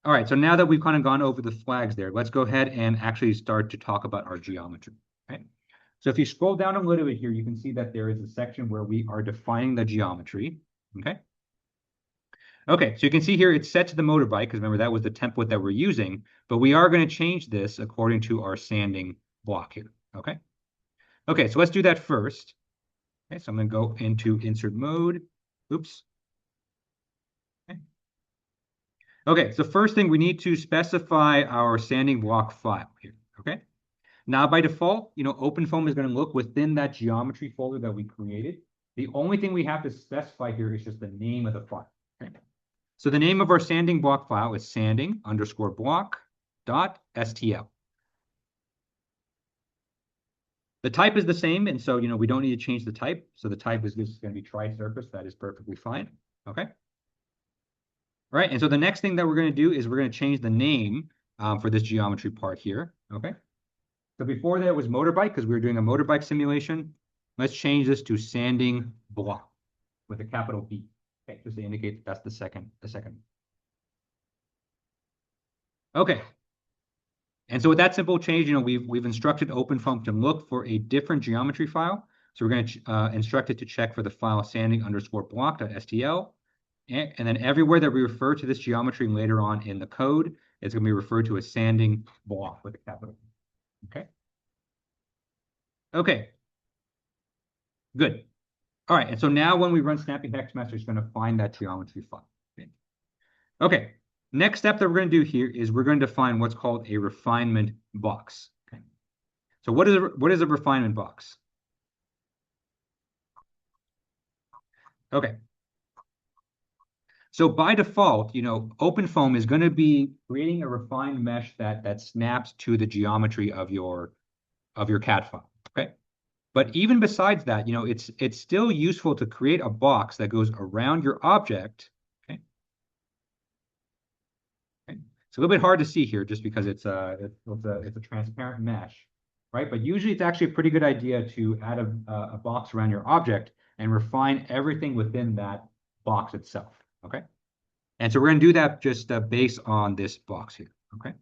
All right, so now that we've kind of gone over the flags there, let's go ahead and actually start to talk about our geometry. Okay. So if you scroll down a little bit here, you can see that there is a section where we are defining the geometry. Okay. Okay, so you can see here it's set to the motorbike, because remember that was the template that we're using, but we are going to change this according to our sanding block here. Okay. Okay, so let's do that first. Okay, so I'm going to go into insert mode. Oops. Okay, so first thing we need to specify our sanding block file here, okay? Now, by default, OpenFOAM is going to look within that geometry folder that we created. The only thing we have to specify here is just the name of the file, okay? So the name of our sanding block file is sanding_block.stl. The type is the same, and so, we don't need to change the type. So the type is just going to be tri-surface. That is perfectly fine, okay? All right, and so the next thing that we're going to do is we're going to change the name for this geometry part here, okay? So before that was motorbike, because we were doing a motorbike simulation. Let's change this to sanding block with a capital B, okay, just to indicate that that's the second. Okay, and so with that simple change, we've instructed OpenFOAM to look for a different geometry file. So we're going to instruct it to check for the file sanding_block.stl. And then everywhere that we refer to this geometry later on in the code, it's going to be referred to as sanding block with a capital. Okay. Okay. Good. All right. And so now when we run snappy hex mesh, it's going to find that geometry file. Okay. Next step that we're going to do here is we're going to define what's called a refinement box. Okay. So what is a refinement box? Okay. So by default, OpenFOAM is going to be creating a refined mesh that snaps to the geometry of your CAD file. Okay. But even besides that, it's still useful to create a box that goes around your object. Okay. Okay. It's a little bit hard to see here just because it's a transparent mesh, right? But usually it's actually a pretty good idea to add a box around your object and refine everything within that box itself. Okay. And so we're going to do that just based on this box here. Okay.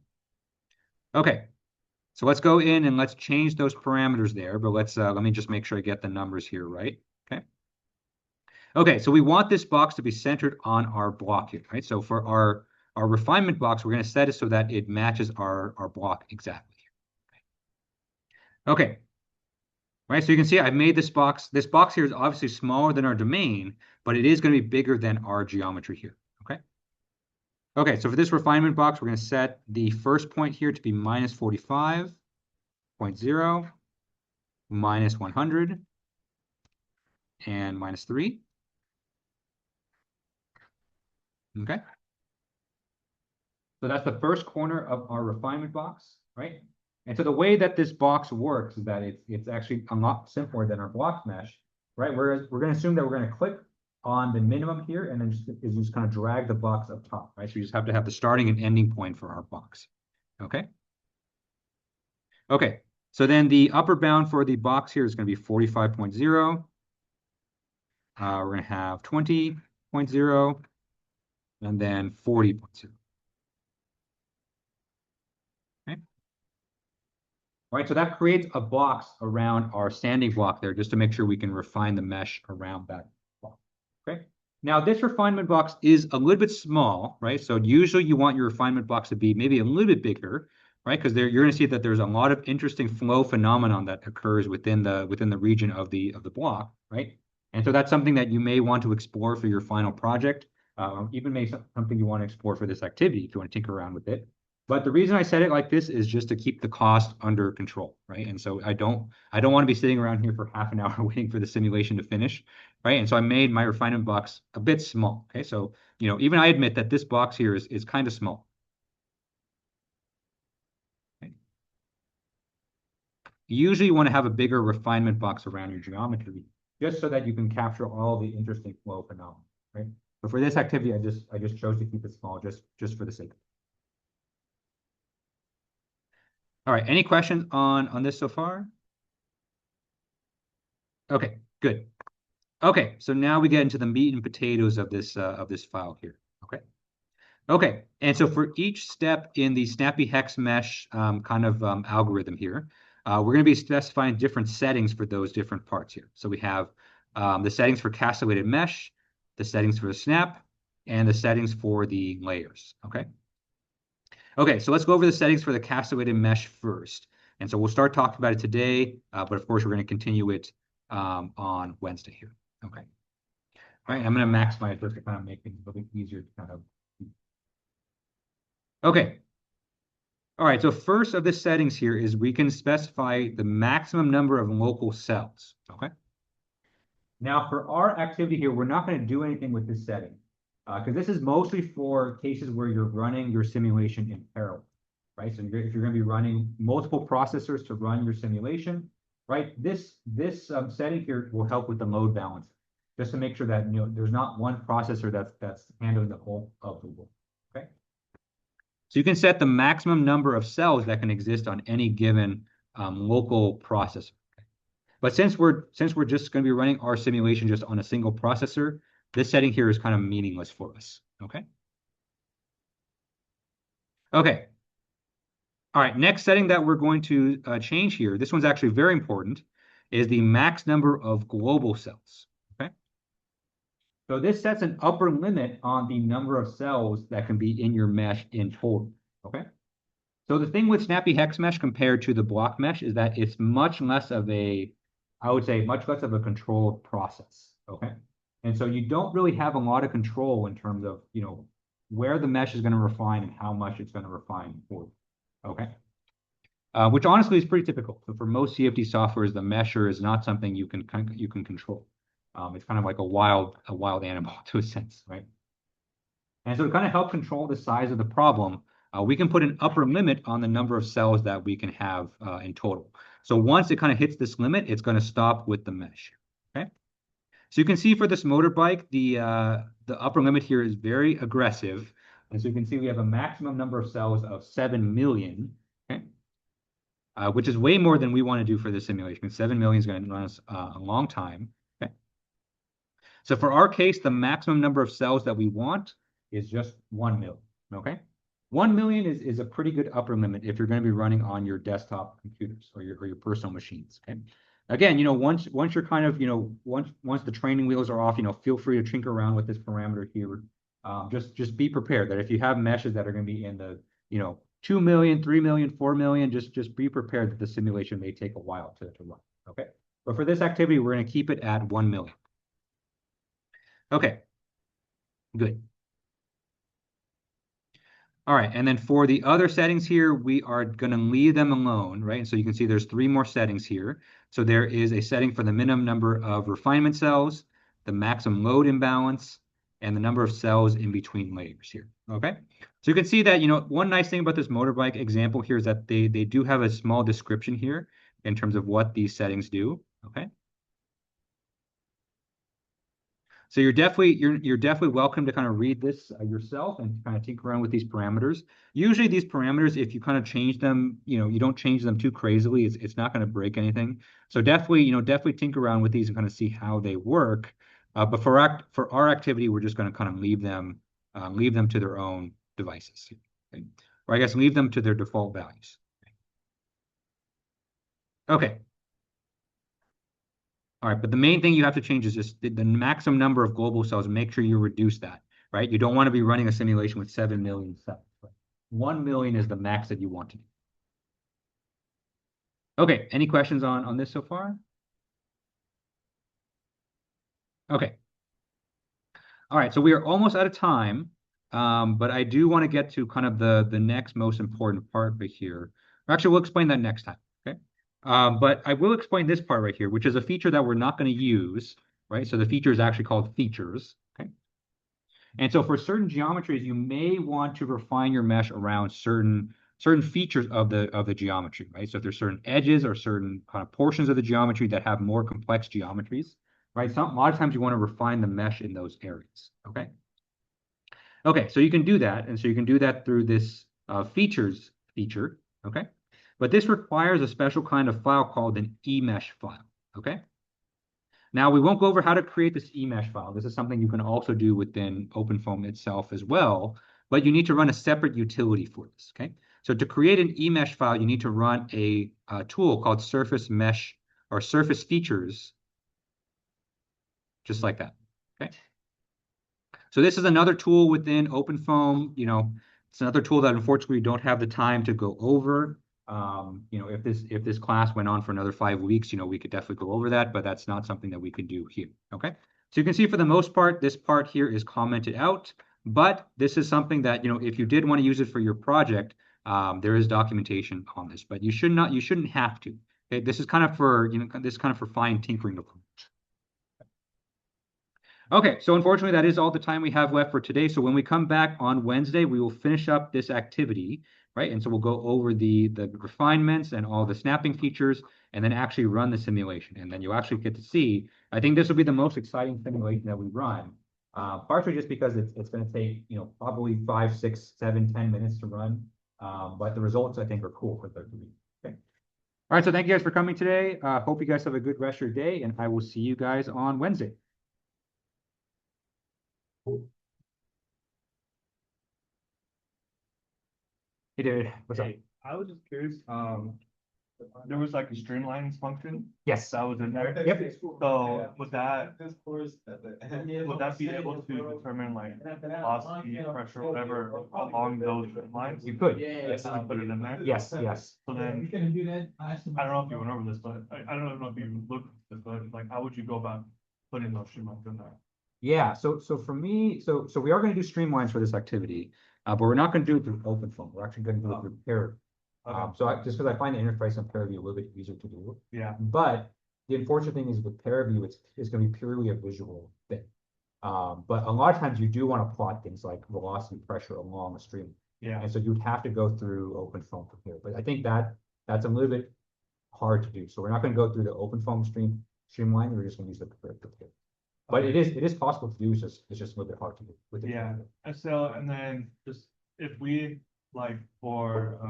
Okay. So let's go in and let's change those parameters there. But let me just make sure I get the numbers here right. Okay. Okay. So we want this box to be centered on our block here, right? So for our refinement box, we're going to set it so that it matches our block exactly. Okay. Right, so you can see I've made this box. This box here is obviously smaller than our domain, but it is going to be bigger than our geometry here. Okay. Okay, so for this refinement box, we're going to set the first point here to be minus 45.0, minus 100, and minus 3. Okay. So that's the first corner of our refinement box, right? And so the way that this box works is that it's actually a lot simpler than our block mesh, right? Whereas we're going to assume that we're going to click on the minimum here, and then just kind of drag the box up top, right? So you just have to have the starting and ending point for our box. Okay. Okay. So then the upper bound for the box here is going to be 45.0. We're going to have 20.0 and then 40.0. Okay. All right, so that creates a box around our standing block there just to make sure we can refine the mesh around that block. Okay. Now this refinement box is a little bit small, right? So usually you want your refinement box to be maybe a little bit bigger, right? Because there you're going to see that there's a lot of interesting flow phenomenon that occurs within the region of the block, right? And so that's something that you may want to explore for your final project, even maybe something you want to explore for this activity if you want to tinker around with it. But the reason I said it like this is just to keep the cost under control, right? And so I don't want to be sitting around here for half an hour waiting for the simulation to finish, right? And so I made my refinement box a bit small. Okay, so even I admit that this box here is kind of small. Okay? Usually you want to have a bigger refinement box around your geometry, just so that you can capture all the interesting flow phenomena, right? But for this activity, I just chose to keep it small just for the sake of it. All right, any questions on this so far? Okay, good. Okay, so now we get into the meat and potatoes of this file here. Okay. Okay, and so for each step in the snappy hex mesh algorithm here, we're going to be specifying different settings for those different parts here. So we have the settings for castellated mesh, the settings for the snap, and the settings for the layers. Okay. Okay, so let's go over the settings for the castellated mesh first. And so we'll start talking about it today, but of course we're going to continue it on Wednesday here. Okay. All right, I'm going to maximize this to kind of make things a little bit easier to kind of. Okay. All right, so first of the settings here is we can specify the maximum number of local cells. Okay. Now for our activity here, we're not going to do anything with this setting because this is mostly for cases where you're running your simulation in parallel, right? So if you're going to be running multiple processors to run your simulation, right? This setting here will help with the load balance, just to make sure that there's not one processor that's handling the whole of the work. Okay. So you can set the maximum number of cells that can exist on any given local processor. But since we're just going to be running our simulation just on a single processor, this setting here is kind of meaningless for us. Okay. Okay. All right. Next setting that we're going to change here, this one's actually very important, is the max number of global cells. Okay. So this sets an upper limit on the number of cells that can be in your mesh in total. Okay. So the thing with snappy hex mesh compared to the block mesh is that it's much less of a, I would say, much less of a controlled process. Okay. And so you don't really have a lot of control in terms of, where the mesh is going to refine and how much it's going to refine for you. Okay. Which honestly is pretty typical. So for most CFD softwares, the mesher is not something you can control. It's kind of like a wild animal to a sense, right? And so to kind of help control the size of the problem, we can put an upper limit on the number of cells that we can have in total. So once it kind of hits this limit, it's going to stop with the mesh. Okay. So you can see for this motorbike, the upper limit here is very aggressive. And so you can see we have a maximum number of cells of 7 million, okay? Which is way more than we want to do for this simulation. 7 million is going to run us a long time. Okay. So for our case, the maximum number of cells that we want is just 1 million. Okay. 1 million is a pretty good upper limit if you're going to be running on your desktop computers or your personal machines. Okay. Again, once you're kind of, once the training wheels are off, feel free to tinker around with this parameter here. Just be prepared that if you have meshes that are going to be in the, 2 million, 3 million, 4 million, just be prepared that the simulation may take a while to run. Okay. But for this activity, we're going to keep it at 1 million. Okay. Good. All right, and then for the other settings here, we are going to leave them alone, right? So you can see there's 3 more settings here. So there is a setting for the minimum number of refinement cells, the maximum load imbalance, and the number of cells in between layers here, okay? So you can see that, one nice thing about this motorbike example here is that they do have a small description here in terms of what these settings do, okay? So you're definitely welcome to kind of read this yourself and kind of tinker around with these parameters. Usually these parameters, if you kind of change them, you don't change them too crazily, it's not going to break anything. So definitely tinker around with these and kind of see how they work. But for our activity, we're just going to kind of leave them to their own devices. Okay? Or I guess leave them to their default values. Okay. All right, but the main thing you have to change is just the maximum number of global cells. Make sure you reduce that, right? You don't want to be running a simulation with 7 million cells. Right? 1 million is the max that you want to do. Okay, any questions on this so far? Okay. All right, so we are almost out of time, but I do want to get to kind of the next most important part right here. Actually, we'll explain that next time, okay? But I will explain this part right here, which is a feature that we're not going to use, right? So the feature is actually called features, okay? And so for certain geometries, you may want to refine your mesh around certain features of the geometry, right? So if there's certain edges or certain kind of portions of the geometry that have more complex geometries, right? A lot of times you want to refine the mesh in those areas, okay? Okay, so you can do that, and so you can do that through this features feature, okay? But this requires a special kind of file called an emesh file, okay? Now, we won't go over how to create this emesh file. This is something you can also do within OpenFOAM itself as well, but you need to run a separate utility for this, okay? So to create an emesh file, you need to run a tool called surface mesh or surface features, just like that, okay? So this is another tool within OpenFOAM. It's another tool that unfortunately we don't have the time to go over. If this class went on for another 5 weeks, we could definitely go over that, but that's not something that we can do here. Okay. So you can see for the most part, this part here is commented out, but this is something that, if you did want to use it for your project, there is documentation on this, but you shouldn't have to. Okay. This is kind of for fine tinkering approach. Okay, so unfortunately, that is all the time we have left for today. So when we come back on Wednesday, we will finish up this activity, right? And so we'll go over the refinements and all the snapping features, and then actually run the simulation. And then you'll actually get to see. I think this will be the most exciting simulation that we run, partially just because it's going to take probably 5, 6, 7, 10 minutes to run. But the results I think are cool for the week. Okay. All right, so thank you guys for coming today. Hope you guys have a good rest of your day, and I will see you guys on Wednesday. Hey, David, what's up? Hey, I was just curious, there was like a streamlines function Yes. that was in there. Yep. So would that be able to determine like velocity, pressure, whatever along those lines? You could. Yes, I put it in there. Yes, yes. So then, I don't know if you went over this, but I don't know if you looked at this, but like, how would you go about putting those streamlines in there? Yeah, so for me, so we are going to do streamlines for this activity, but we're not going to do it through OpenFOAM. We're actually going to do it through Parity. Just because I find the interface on Parity a little bit easier to do. Yeah. But the unfortunate thing is with Parity, it's going to be purely a visual thing. But a lot of times you do want to plot things like velocity, pressure along a stream. Yeah. And so you'd have to go through OpenFOAM for Parity. But I think that's a little bit hard to do. So we're not going to go through the OpenFOAM streamline. We're just going to use the Parity. But it is possible to do. It's just a little bit hard to do with it. Yeah. And so, and then just if we like for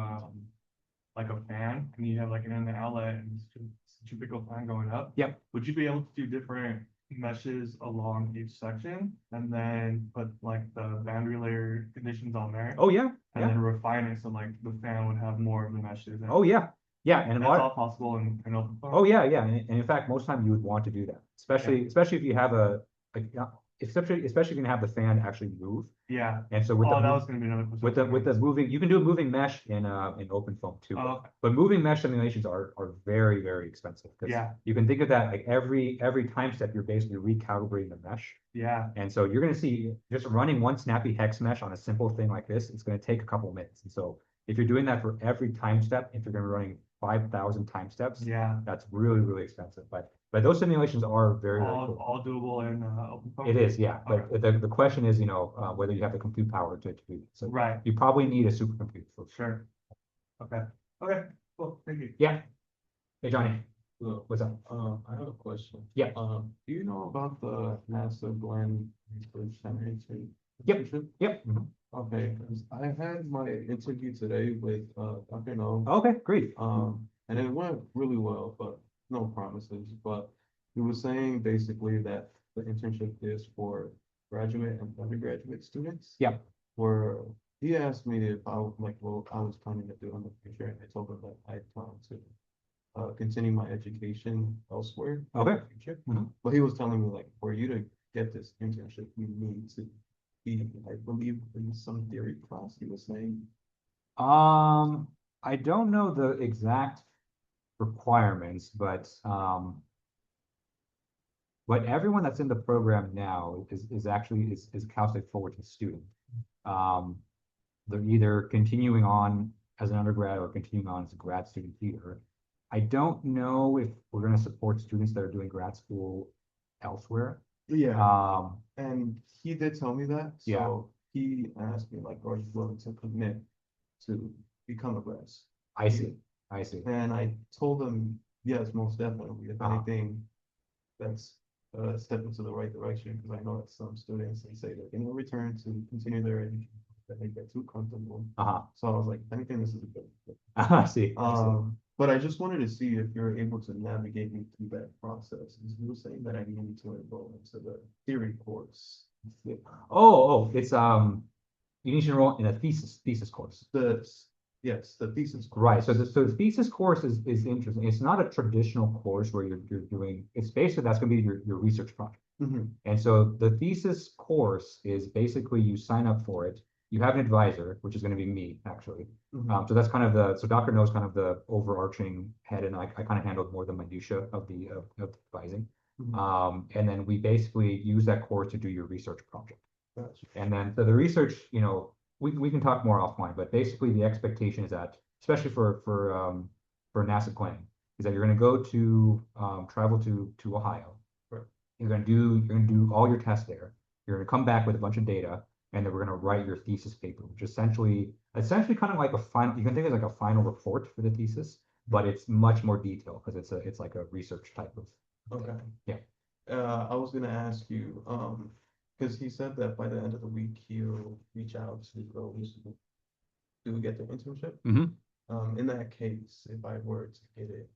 like a fan and you have like an in the outlet and it's a typical fan going up. Yep. Would you be able to do different meshes along each section and then put like the boundary layer conditions on there? Oh yeah. And then refine it so like the fan would have more of the meshes. Oh yeah. Yeah, and that's all possible in OpenFOAM. Oh yeah, yeah, and in fact, most time you would want to do that, especially if you have especially if you can have the fan actually move. Yeah. And so with that was going to be another question. with the moving, you can do a moving mesh in OpenFOAM too. Oh, okay. But moving mesh simulations are very, very expensive because you can think of that like every time step you're basically recalibrating the mesh. Yeah. And so you're going to see just running one snappy hex mesh on a simple thing like this, it's going to take a couple of minutes. And so if you're doing that for every time step, if you're going to be running 5,000 time steps, that's really, really expensive. But those simulations are very, very cool. All doable in OpenFOAM? It is, yeah. But the question is, whether you have the compute power to do it. So you probably need a supercomputer for sure. Okay. Okay. Cool. Thank you. Yeah. Hey, Johnny. Look, What's up? I have a question. Yeah. Do you know about the NASA Glenn Research Center Yep. internship? Yep. Okay, 'cause I had my interview today with Dr. No. Okay, great. And it went really well, but no promises. But he was saying basically that the internship is for graduate and undergraduate students. Yep. Where he asked me if I would like what I was planning to do in the future, and I told him that I plan to continue my education elsewhere in Okay. the future. Mhm. But he was telling me like for you to get this internship, you need to be, I believe, in some theory class. He was saying. I don't know the exact requirements, but everyone that's in the program now is actually is Cal State Fullerton student. Um, they're either continuing on as an undergrad or continuing on as a grad student here. I don't know if we're going to support students that are doing grad school elsewhere. Yeah, Um, and he did tell me that. Yeah. So he asked me like, are you willing to commit to become a grad? I see. I see. And I told him, yes, most definitely. If anything, that's a step into the right direction because I know that some students they say that in return to continue their education, that they get too comfortable. So I was like, if anything, this is a good. I see. But I just wanted to see if you're able to navigate me through that process. You were saying that I needed to enroll into the theory course. It's you need to enroll in a thesis course. Yes, the thesis course. Right. So the thesis course is interesting. It's not a traditional course where you're doing. It's basically that's going to be your research project. And so the thesis course is basically you sign up for it. You have an advisor, which is going to be me actually. So that's kind of so Dr. No's kind of the overarching head, and I kind of handled more the minutia of the advising. And then we basically use that course to do your research project. Gotcha. And then so the research, we can talk more offline, but basically the expectation is that, especially for NASA Glenn, is that you're going to go to travel to Ohio. Right. You're going to do all your tests there. You're going to come back with a bunch of data, and then we're going to write your thesis paper, which essentially kind of like a final. You can think of it like a final report for the thesis, but it's much more detailed because it's like a research type of. Okay. Yeah. I was gonna ask you, because he said that by the end of the week he'll reach out to those who do get the internship. In that case, if I were to get it,